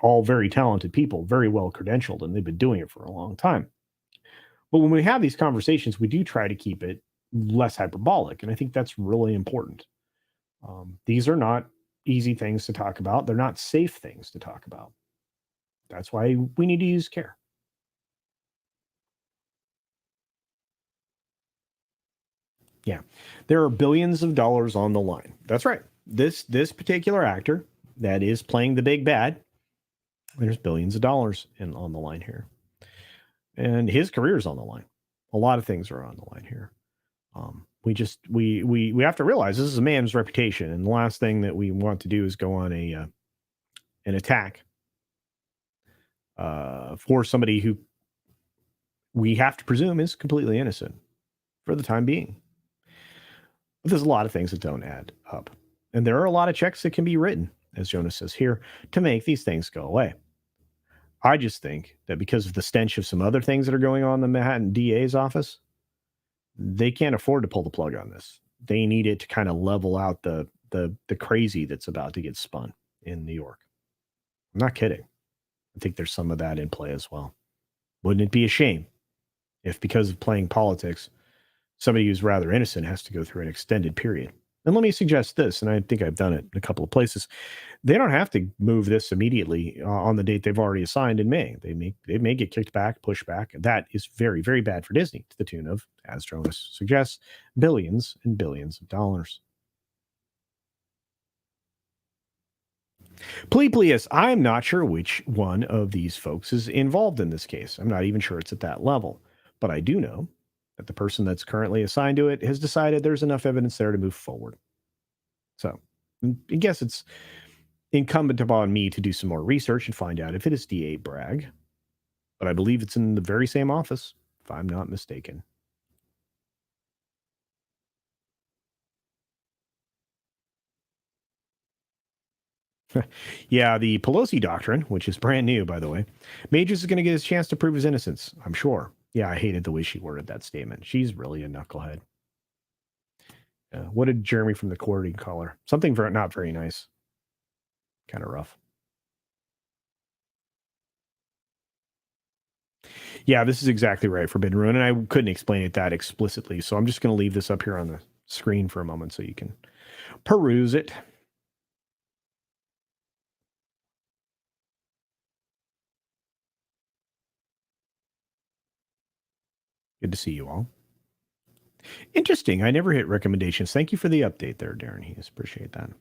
all very talented people, very well credentialed, and they've been doing it for a long time. But when we have these conversations, we do try to keep it less hyperbolic, and I think that's really important. These are not easy things to talk about. They're not safe things to talk about. That's why we need to use care. Yeah, there are billions of dollars on the line. That's right. This particular actor that is playing the big bad, there's billions of dollars on the line here, and his career is on the line. A lot of things are on the line here. We have to realize this is a man's reputation, and the last thing that we want to do is go on an attack for somebody who we have to presume is completely innocent for the time being. But there's a lot of things that don't add up, and there are a lot of checks that can be written, as Jonas says here, to make these things go away. I just think that because of the stench of some other things that are going on in the Manhattan DA's office, they can't afford to pull the plug on this. They need it to kind of level out the crazy that's about to get spun in New York. I'm not kidding. I think there's some of that in play as well. Wouldn't it be a shame if, because of playing politics, somebody who's rather innocent has to go through an extended period? And let me suggest this, and I think I've done it in a couple of places. They don't have to move this immediately on the date they've already assigned in May. They may get kicked back, pushed back. That is very, very bad for Disney, to the tune of, as Jonas suggests, billions and billions of dollars. Pleplius, I'm not sure which one of these folks is involved in this case. I'm not even sure it's at that level. But I do know that the person that's currently assigned to it has decided there's enough evidence there to move forward. So I guess it's incumbent upon me to do some more research and find out if it is DA Bragg. But I believe it's in the very same office, if I'm not mistaken. Yeah, the Pelosi doctrine, which is brand new, by the way, Majors is going to get his chance to prove his innocence, I'm sure. Yeah, I hated the way she worded that statement. She's really a knucklehead. What did Jeremy from the Courting call her? Something not very nice. Kind of rough. Yeah, this is exactly right, Forbidden Ruin, and I couldn't explain it that explicitly, so I'm just going to leave this up here on the screen for a moment so you can peruse it. Good to see you all. Interesting. I never hit recommendations. Thank you for the update there, Darren Hughes. Appreciate that.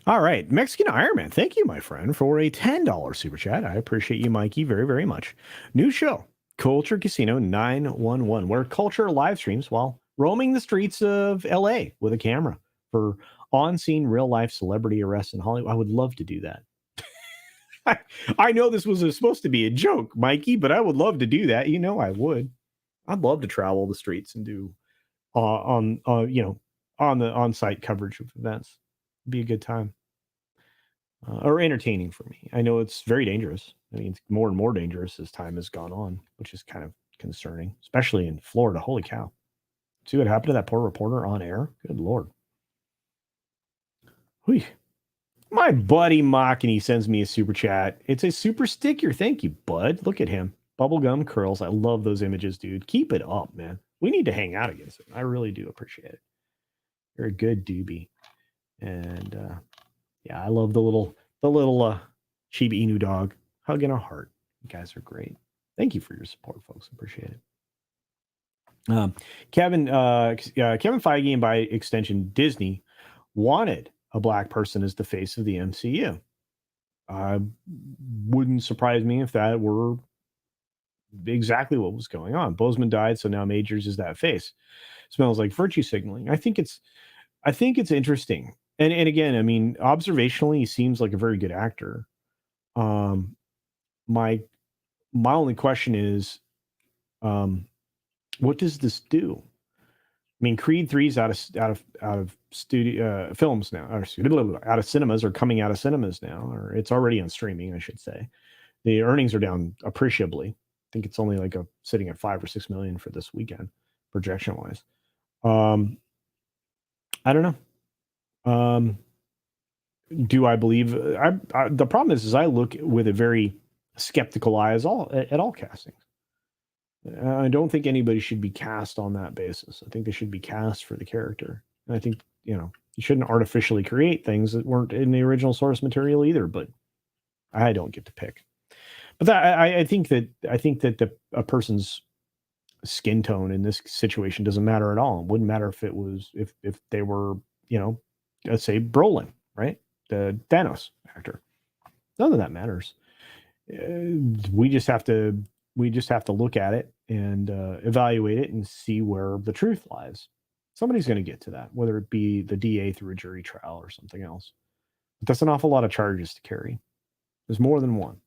All right. Mexican Ironman. Thank you, my friend, for a $10 super chat. I appreciate you, Mikey, very, very much. New show, Culture Casino 911, where culture live streams while roaming the streets of LA with a camera for on-scene real-life celebrity arrests in Hollywood. I would love to do that. I know this was supposed to be a joke, Mikey, but I would love to do that. You know, I would. I'd love to travel the streets and do on the on-site coverage of events. It'd be a good time. Or entertaining for me. I know it's very dangerous. I mean, it's more and more dangerous as time has gone on, which is kind of concerning, especially in Florida. Holy cow. See what happened to that poor reporter on air? Good Lord. Whew. My buddy Mockany sends me a super chat. It's a super sticker. Thank you, bud. Look at him. Bubblegum curls. I love those images, dude. Keep it up, man. We need to hang out against it. I really do appreciate it. You're a good doobie. And yeah, I love the little Shiba Inu dog hugging a heart. You guys are great. Thank you for your support, folks. Appreciate it. Kevin Feige, and by extension Disney, wanted a black person as the face of the MCU. Wouldn't surprise me if that were exactly what was going on. Bozeman died, so now Majors is that face. Smells like virtue signaling. I think it's interesting. And again, I mean, observationally, he seems like a very good actor. My only question is, what does this do? I mean, Creed 3's out of studio films now, or out of cinemas, or coming out of cinemas now, or it's already on streaming, I should say. The earnings are down appreciably. I think it's only like sitting at 5 or 6 million for this weekend, projection wise. I don't know. Do I believe? The problem is I look with a very skeptical eye at all castings. I don't think anybody should be cast on that basis. I think they should be cast for the character. And I think, you shouldn't artificially create things that weren't in the original source material either, but I don't get to pick. But I think that a person's skin tone in this situation doesn't matter at all. It wouldn't matter if it was if they were, let's say Brolin, right? The Thanos actor. None of that matters. We just have to look at it and evaluate it and see where the truth lies. Somebody's going to get to that, whether it be the DA through a jury trial or something else. But that's an awful lot of charges to carry. There's more than one.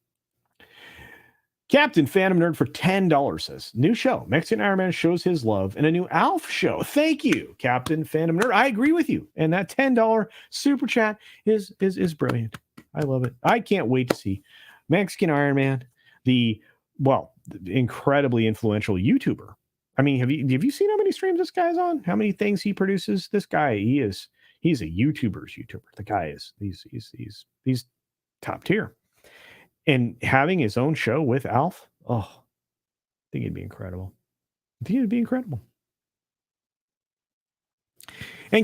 Captain Phantom Nerd for $10 says, new show. Mexican Iron Man shows his love in a new Alf show. Thank you, Captain Phantom Nerd. I agree with you. And that $10 super chat is brilliant. I love it. I can't wait to see Mexican Iron Man, the incredibly influential YouTuber. I mean, have you seen how many streams this guy's on? How many things he produces? This guy, he's a YouTuber's YouTuber. The guy is he's top tier. And having his own show with Alf, I think it'd be incredible. And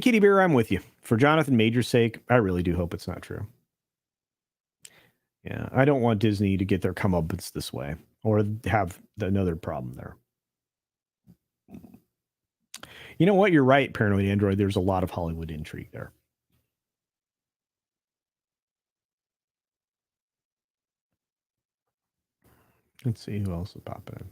Kitty Bear, I'm with you. For Jonathan Major's sake, I really do hope it's not true. Yeah, I don't want Disney to get their comeuppance this way or have another problem there. You know what? You're right, Paranoid Android. There's a lot of Hollywood intrigue there. Let's see who else is popping in.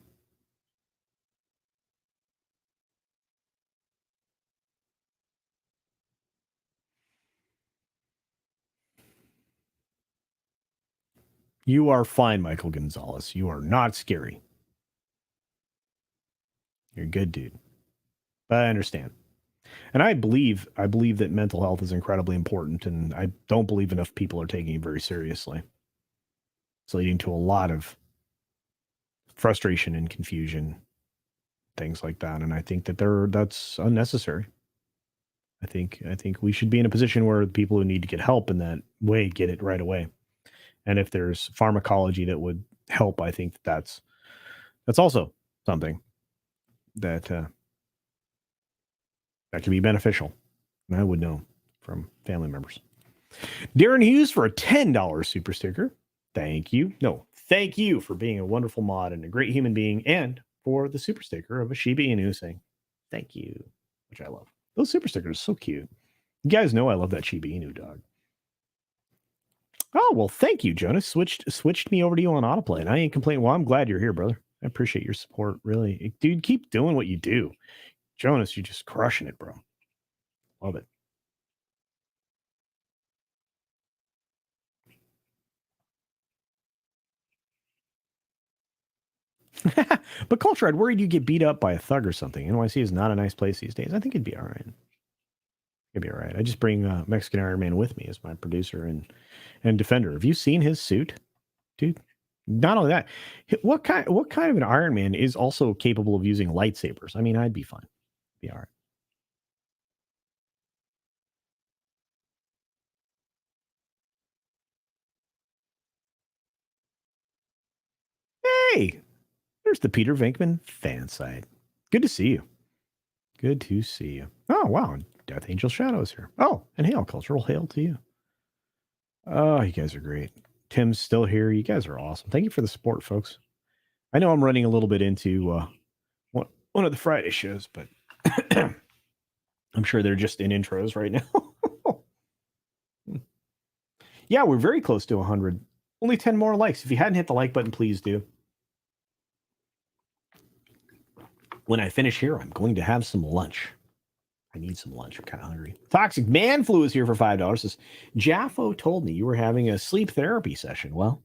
You are fine, Michael Gonzalez. You are not scary. You're a good dude. But I understand. And I believe that mental health is incredibly important, and I don't believe enough people are taking it very seriously. It's leading to a lot of frustration and confusion, things like that. And I think that that's unnecessary. I think we should be in a position where the people who need to get help in that way get it right away. And if there's pharmacology that would help, I think that's also something that that can be beneficial. And I would know from family members. Darren Hughes for a $10 super sticker. Thank you. No, thank you for being a wonderful mod and a great human being, and for the super sticker of a Shiba Inu saying thank you, which I love. Those super stickers are so cute. You guys know I love that Shiba Inu dog. Oh, well, thank you, Jonas. Switched me over to you on autoplay, and I ain't complaining. Well, I'm glad you're here, brother. I appreciate your support, really. Dude, keep doing what you do. Jonas, you're just crushing it, bro. Love it. But Culture, I'd worried you get beat up by a thug or something. NYC is not a nice place these days. I think it'd be all right. It'd be all right. I just bring Mexican Iron Man with me as my producer and defender. Have you seen his suit, dude? Not only that, what kind of an Iron Man is also capable of using lightsabers? I mean, I'd be fine. Be all right. Hey, there's the Peter Venkman fan site. Good to see you. Good to see you. Oh, wow. Death Angel Shadows here. Oh, and hail, cultural hail to you. Oh, you guys are great. Tim's still here. You guys are awesome. Thank you for the support, folks. I know I'm running a little bit into one of the Friday shows, but I'm sure they're just in intros right now. Yeah, we're very close to 100. Only 10 more likes. If you hadn't hit the like button, please do. When I finish here, I'm going to have some lunch. I need some lunch. I'm kind of hungry. Toxic Man Flu is here for $5. Says, Jaffo told me you were having a sleep therapy session. Well,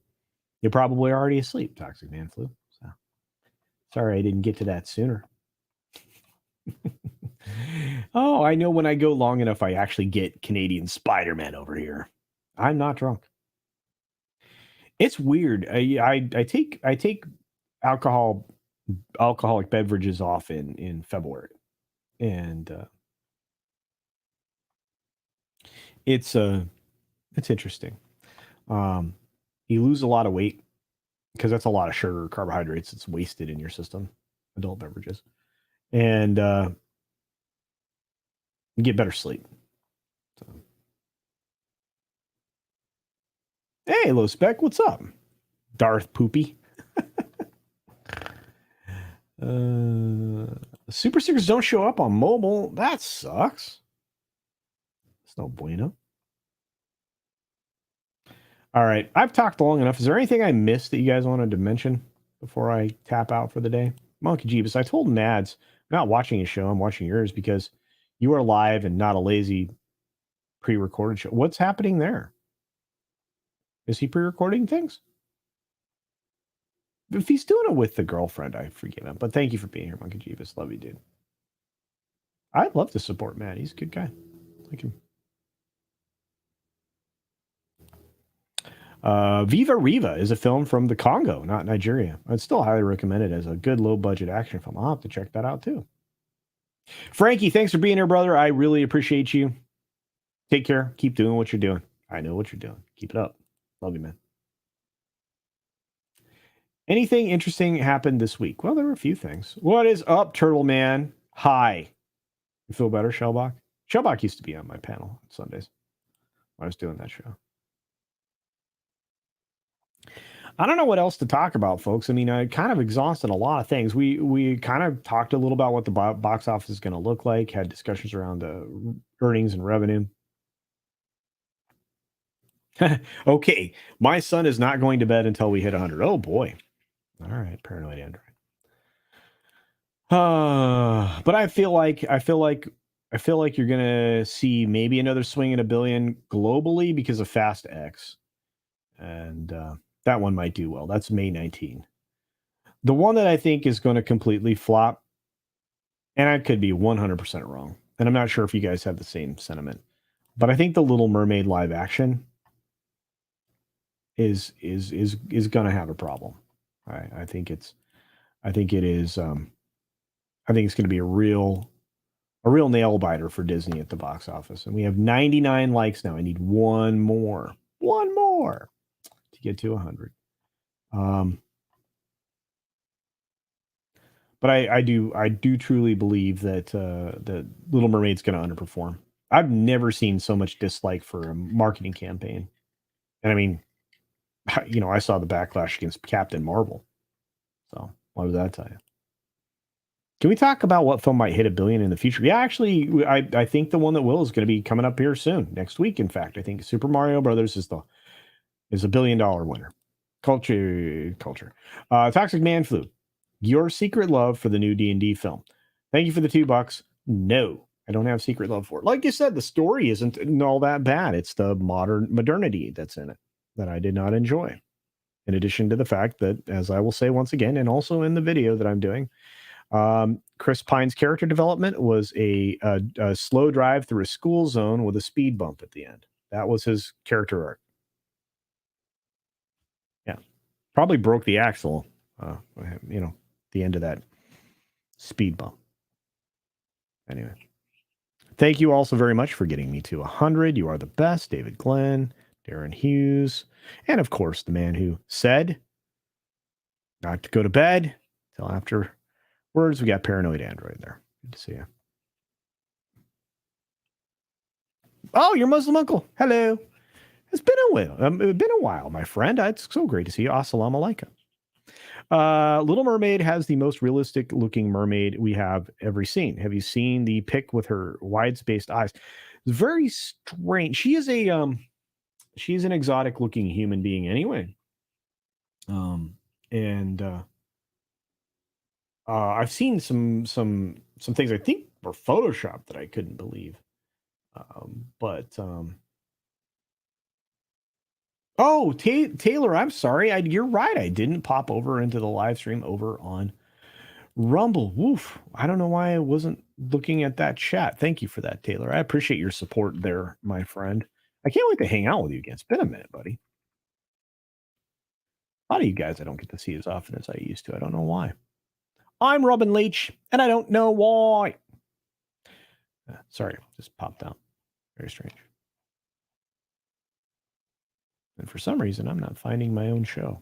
you're probably already asleep, Toxic Man Flu. So, sorry I didn't get to that sooner. Oh, I know when I go long enough, I actually get Canadian Spider-Man over here. I'm not drunk. It's weird. I take alcoholic beverages off in February, and it's interesting. You lose a lot of weight because that's a lot of sugar, carbohydrates. It's wasted in your system. Adult beverages, and you get better sleep. So. Hey, low spec, what's up, Darth Poopy? Super stickers don't show up on mobile. That sucks. It's no bueno. All right, I've talked long enough. Is there anything I missed that you guys wanted to mention before I tap out for the day? Monkey Jeebus, I told Mads I'm not watching his show. I'm watching yours because you are live and not a lazy pre-recorded show. What's happening there? Is he pre-recording things? If he's doing it with the girlfriend, I forgive him. But thank you for being here, Monkey Jeebus. Love you, dude. I'd love to support Matt. He's a good guy. Like him. Viva Riva is a film from the Congo, not Nigeria. I'd still highly recommend it as a good low-budget action film. I'll have to check that out too. Frankie, thanks for being here, brother. I really appreciate you. Take care. Keep doing what you're doing. I know what you're doing. Keep it up. Love you, man. Anything interesting happened this week? Well, there were a few things. What is up, Turtle Man? Hi. You feel better, Shellbach? Shellbach used to be on my panel on Sundays when I was doing that show. I don't know what else to talk about, folks. I mean, I kind of exhausted a lot of things. We kind of talked a little about what the box office is going to look like. Had discussions around earnings and revenue. Okay, my son is not going to bed until we hit 100. Oh boy! All right, paranoid Android. But I feel like you're gonna see maybe another swing at 1 billion globally because of Fast X, and that one might do well. That's May 19. The one that I think is going to completely flop, and I could be 100% wrong, and I'm not sure if you guys have the same sentiment, but I think the Little Mermaid live action is going to have a problem. I think it is. I think it's going to be a real nail biter for Disney at the box office. And we have 99 likes now. I need one more to get to 100. But I do truly believe that the Little Mermaid's going to underperform. I've never seen so much dislike for a marketing campaign. And I mean, I saw the backlash against Captain Marvel. So what does that tell you? Can we talk about what film might hit 1 billion in the future? Yeah, actually, I think the one that will is going to be coming up here soon, next week. In fact, I think Super Mario Brothers is $1 billion winner. Culture. Toxic Man Flu. Your secret love for the new D&D film. Thank you for the $2. No, I don't have secret love for it. Like you said, the story isn't all that bad. It's the modernity that's in it that I did not enjoy. In addition to the fact that, as I will say once again, and also in the video that I'm doing, Chris Pine's character development was a slow drive through a school zone with a speed bump at the end. That was his character arc. Yeah, probably broke the axle. The end of that speed bump. Anyway, thank you also very much for getting me to 100. You are the best, David Glenn, Darren Hughes, and of course the man who said not to go to bed till after words. We got Paranoid Android there. Good to see you. Oh, your Muslim uncle. Hello. It's been a while, my friend. It's so great to see you. Assalamu alaikum. Little Mermaid has the most realistic looking mermaid we have ever seen. Have you seen the pic with her wide spaced eyes? It's very strange. She's an exotic looking human being anyway. And I've seen some things I think were photoshopped that I couldn't believe. But oh, Taylor, I'm sorry. You're right. I didn't pop over into the live stream over on Rumble. Woof. I don't know why I wasn't looking at that chat. Thank you for that, Taylor. I appreciate your support there, my friend. I can't wait to hang out with you again. It's been a minute, buddy. A lot of you guys I don't get to see as often as I used to. I don't know why. I'm Robin Leach, and I don't know why. Sorry, just popped out. Very strange. And for some reason, I'm not finding my own show.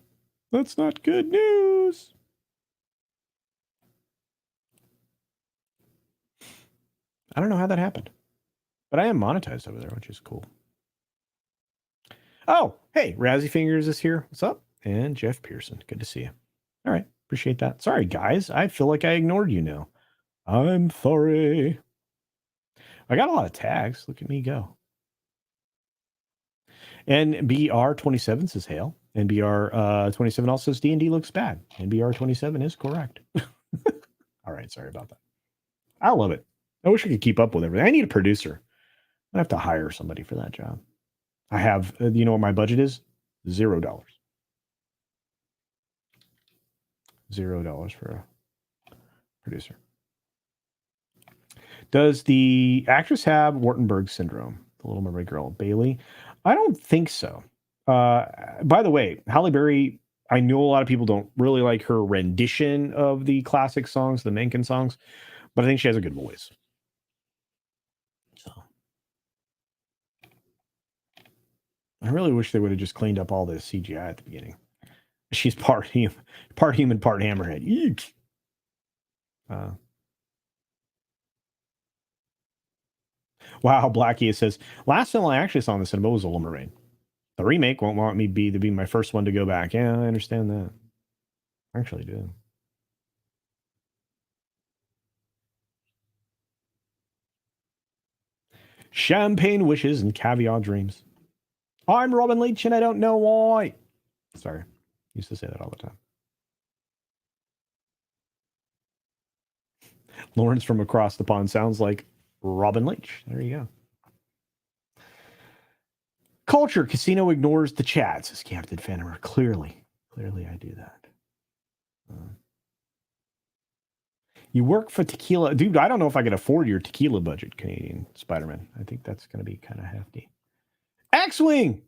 That's not good news. I don't know how that happened, but I am monetized over there, which is cool. Oh, hey, Razzie Fingers is here. What's up? And Jeff Pearson. Good to see you. All right. Appreciate that. Sorry, guys. I feel like I ignored you now. I'm sorry. I got a lot of tags. Look at me go. And BR27 says hail. And BR27 also says D&D looks bad. And BR27 is correct. All right. Sorry about that. I love it. I wish I could keep up with everything. I need a producer. I have to hire somebody for that job. I have, you know what my budget is? $0. $0 for a producer. Does the actress have Wartenberg syndrome? The Little Mermaid girl, Bailey? I don't think so. By the way, Halle Berry, I know a lot of people don't really like her rendition of the classic songs, the Menken songs, but I think she has a good voice. So I really wish they would have just cleaned up all this CGI at the beginning. She's part human, part hammerhead. Eek. Wow, Blackie says, last film I actually saw in the cinema was Little Mermaid. The remake won't want me to be my first one to go back. Yeah, I understand that. I actually do. Champagne wishes and caviar dreams. I'm Robin Leach and I don't know why. Sorry. Used to say that all the time. Lawrence from across the pond sounds like Robin Leach. There you go. Culture Casino ignores the chat, says Captain Fennemer. Clearly I do that. You work for tequila. Dude, I don't know if I could afford your tequila budget, Canadian Spider-Man. I think that's going to be kind of hefty. X-Wing!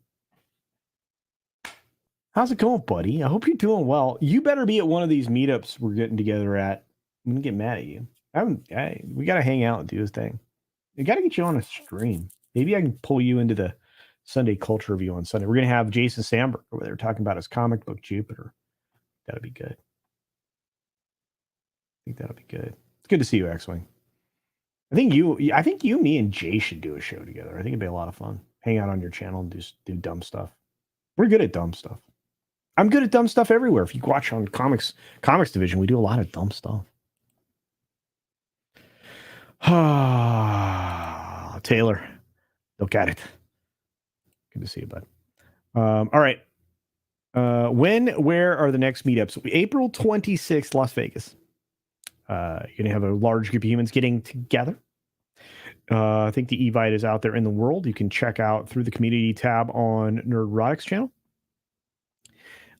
How's it going, buddy? I hope you're doing well. You better be at one of these meetups we're getting together at. I'm going to get mad at you. We got to hang out and do this thing. I got to get you on a stream. Maybe I can pull you into the Sunday Culture Review on Sunday. We're going to have Jason Sandberg over there talking about his comic book, Jupiter. That'll be good. I think that'll be good. It's good to see you, X-Wing. I think you, me, and Jay should do a show together. I think it'd be a lot of fun. Hang out on your channel and do dumb stuff. We're good at dumb stuff. I'm good at dumb stuff everywhere. If you watch on comics division, we do a lot of dumb stuff. Taylor, look at it. Good to see you, bud. All right. Where are the next meetups? April 26th, Las Vegas. You're going to have a large group of humans getting together. I think the Evite is out there in the world. You can check out through the community tab on Nerdrotic's channel.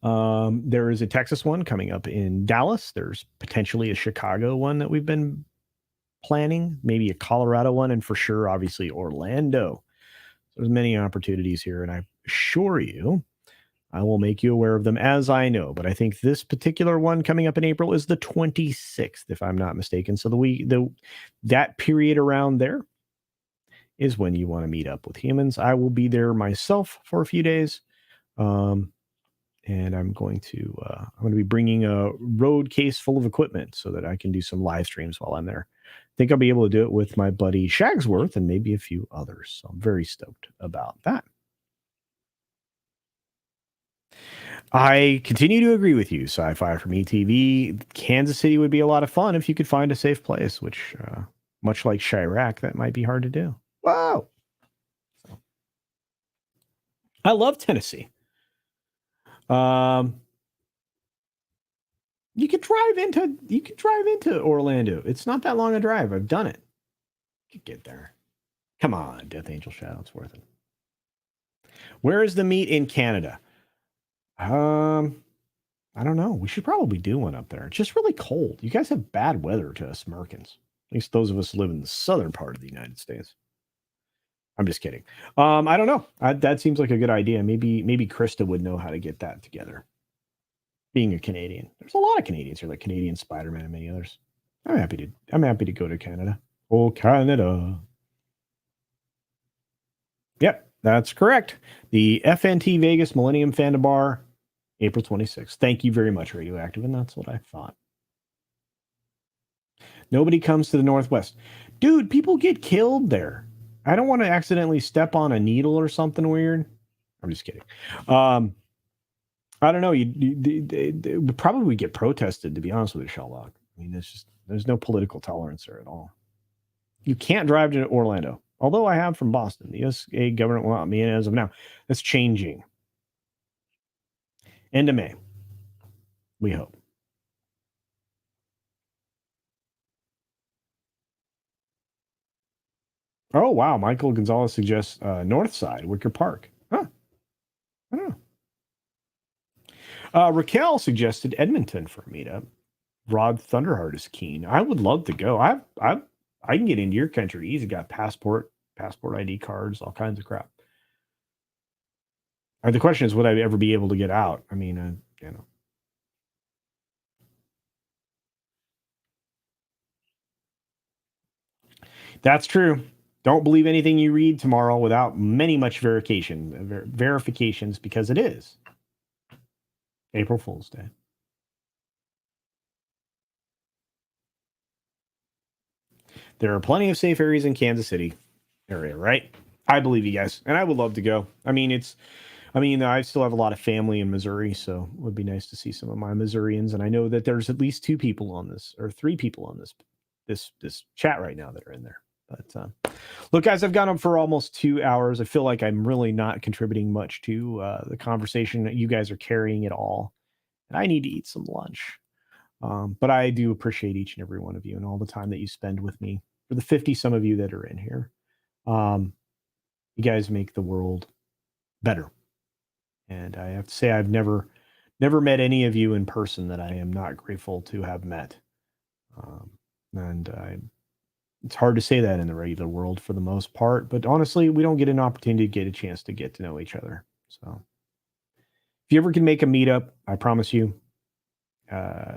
There is a Texas one coming up in Dallas. There's potentially a Chicago one that we've been planning, maybe a Colorado one, and for sure, obviously, Orlando. So there's many opportunities here, and I assure you, I will make you aware of them as I know. But I think this particular one coming up in April is the 26th, if I'm not mistaken. So that period around there is when you want to meet up with humans. I will be there myself for a few days. And I'm going to be bringing a road case full of equipment so that I can do some live streams while I'm there. I think I'll be able to do it with my buddy Shagsworth and maybe a few others. So I'm very stoked about that. I continue to agree with you, Sci-Fi from ETV. Kansas City would be a lot of fun if you could find a safe place, which, much like Chirac, that might be hard to do. Wow. I love Tennessee. You could drive into Orlando. It's not that long a drive. I've done it. You could get there. Come on, Death Angel Shadow. It's worth it. Where is the meet in Canada? I don't know. We should probably do one up there. It's just really cold. You guys have bad weather to us Americans. At least those of us who live in the southern part of the United States. I'm just kidding. I don't know. That seems like a good idea. Maybe Krista would know how to get that together. Being a Canadian, there's a lot of Canadians here, like Canadian Spider-Man and many others. I'm happy to go to Canada. Oh, Canada. Yep, that's correct. The FNT Vegas Millennium Fandom Bar, April 26th. Thank you very much, Radioactive, and that's what I thought. Nobody comes to the Northwest. Dude, people get killed there. I don't want to accidentally step on a needle or something weird. I'm just kidding. I don't know. They would probably get protested, to be honest with you, Shelllock. I mean, there's no political tolerance there at all. You can't drive to Orlando. Although I have from Boston. The USA government will not me in as of now. That's changing. End of May. We hope. Oh, wow. Michael Gonzalez suggests North Side, Wicker Park. Huh. I don't know. Raquel suggested Edmonton for a meetup. Rod Thunderheart is keen. I would love to go. I can get into your country easy. Got passport ID cards, all kinds of crap. The question is, would I ever be able to get out? I mean, you know. That's true. Don't believe anything you read tomorrow without much verifications, because it is April Fool's Day. There are plenty of safe areas in Kansas City area, right? I believe you guys, and I would love to go. I mean, I mean, I still have a lot of family in Missouri, so it would be nice to see some of my Missourians. And I know that there's at least 2 people on this, or 3 people on this chat right now that are in there. But look, guys, I've gone on for almost 2 hours. I feel like I'm really not contributing much to the conversation. You guys are carrying it all, and I need to eat some lunch. But I do appreciate each and every one of you and all the time that you spend with me. For the 50 some of you that are in here, you guys make the world better. And I have to say, I've never met any of you in person that I am not grateful to have met. It's hard to say that in the regular world for the most part, but honestly, we don't get an opportunity to get a chance to get to know each other. So if you ever can make a meetup, I promise you,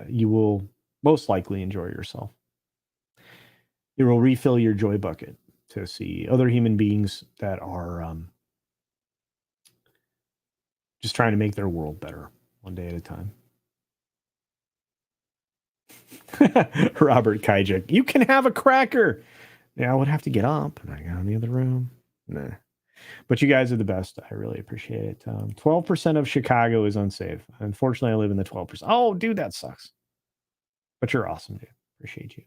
you will most likely enjoy yourself. It will refill your joy bucket to see other human beings that are just trying to make their world better one day at a time. Robert Kajik, you can have a cracker. Yeah, I would have to get up and I got in the other room. Nah. But you guys are the best. I really appreciate it. 12% of Chicago is unsafe. Unfortunately, I live in the 12%. Oh, dude, that sucks. But you're awesome, dude. Appreciate you.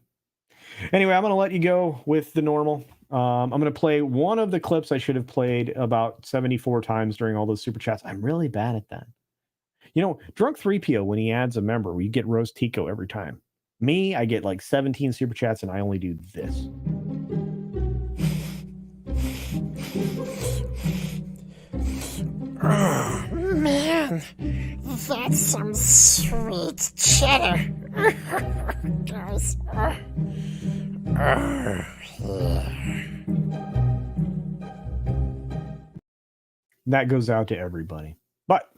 Anyway, I'm going to let you go with the normal. I'm going to play one of the clips I should have played about 74 times during all those super chats. I'm really bad at that. You know, Drunk 3PO, when he adds a member, we get Rose Tico every time. Me, I get like 17 super chats and I only do this. Oh, man, that's some sweet cheddar. Guys. Yeah. That goes out to everybody. But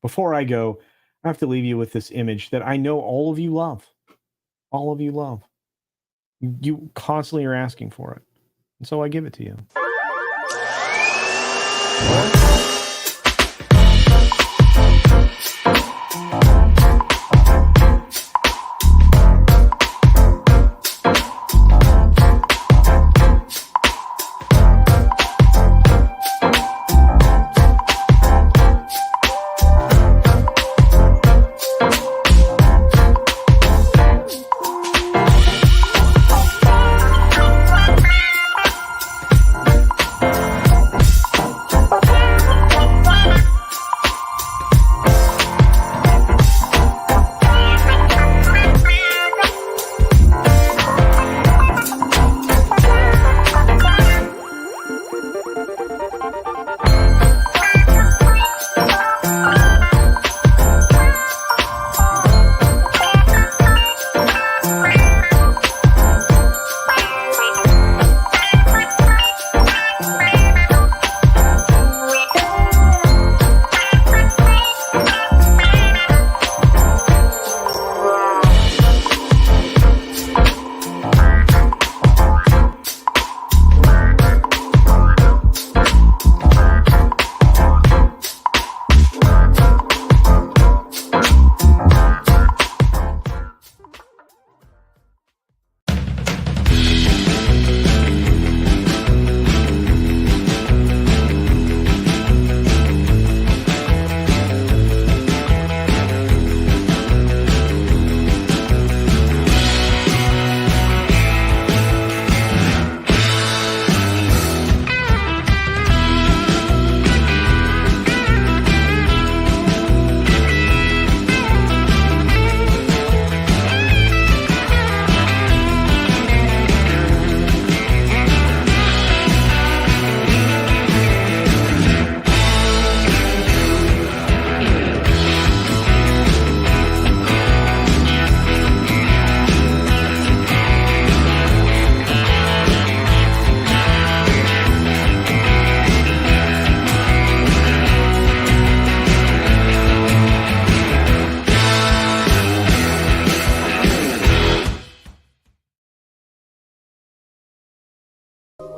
before I go, I have to leave you with this image that I know all of you love. All of you love. You constantly are asking for it. And so I give it to you.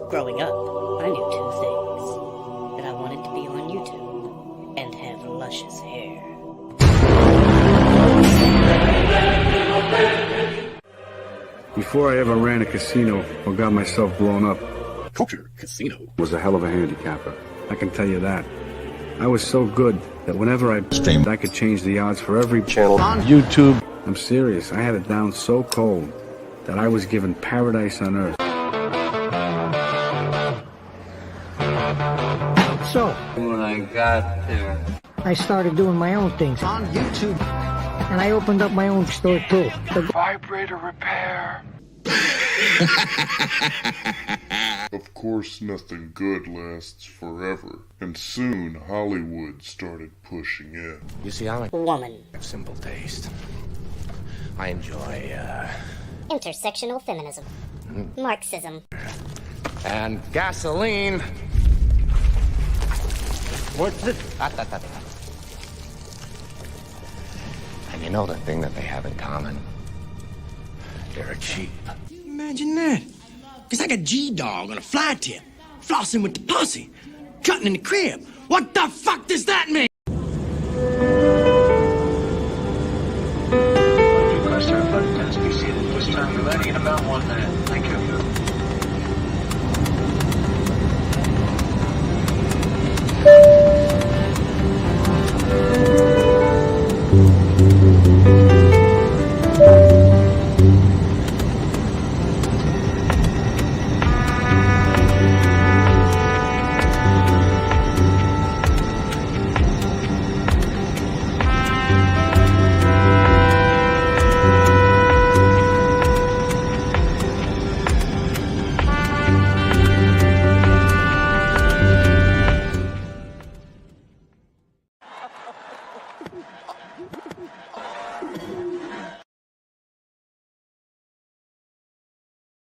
Growing up, I knew 2 things. That I wanted to be on YouTube and have luscious hair. Before I ever ran a casino or got myself blown up, CultureCasino was a hell of a handicapper. I can tell you that. I was so good that whenever I streamed, I could change the odds for every Channel on YouTube. I'm serious. I had it down so cold that I was given paradise on earth. So, When I got there. I started doing my own things. On YouTube. And I opened up my own store too. Vibrator repair. Of course, nothing good lasts forever, and soon Hollywood started pushing in. You see, I like Woman. simple taste. I enjoy, Intersectional feminism. Marxism. and gasoline. What's this? And you know the thing that they have in common? They're cheap. Imagine that. It's like a G-dog on a fly tip, flossing with the pussy, cutting in the crib. What the fuck does that mean? Be seated this time. We're landing in about 1 minute. Thank you.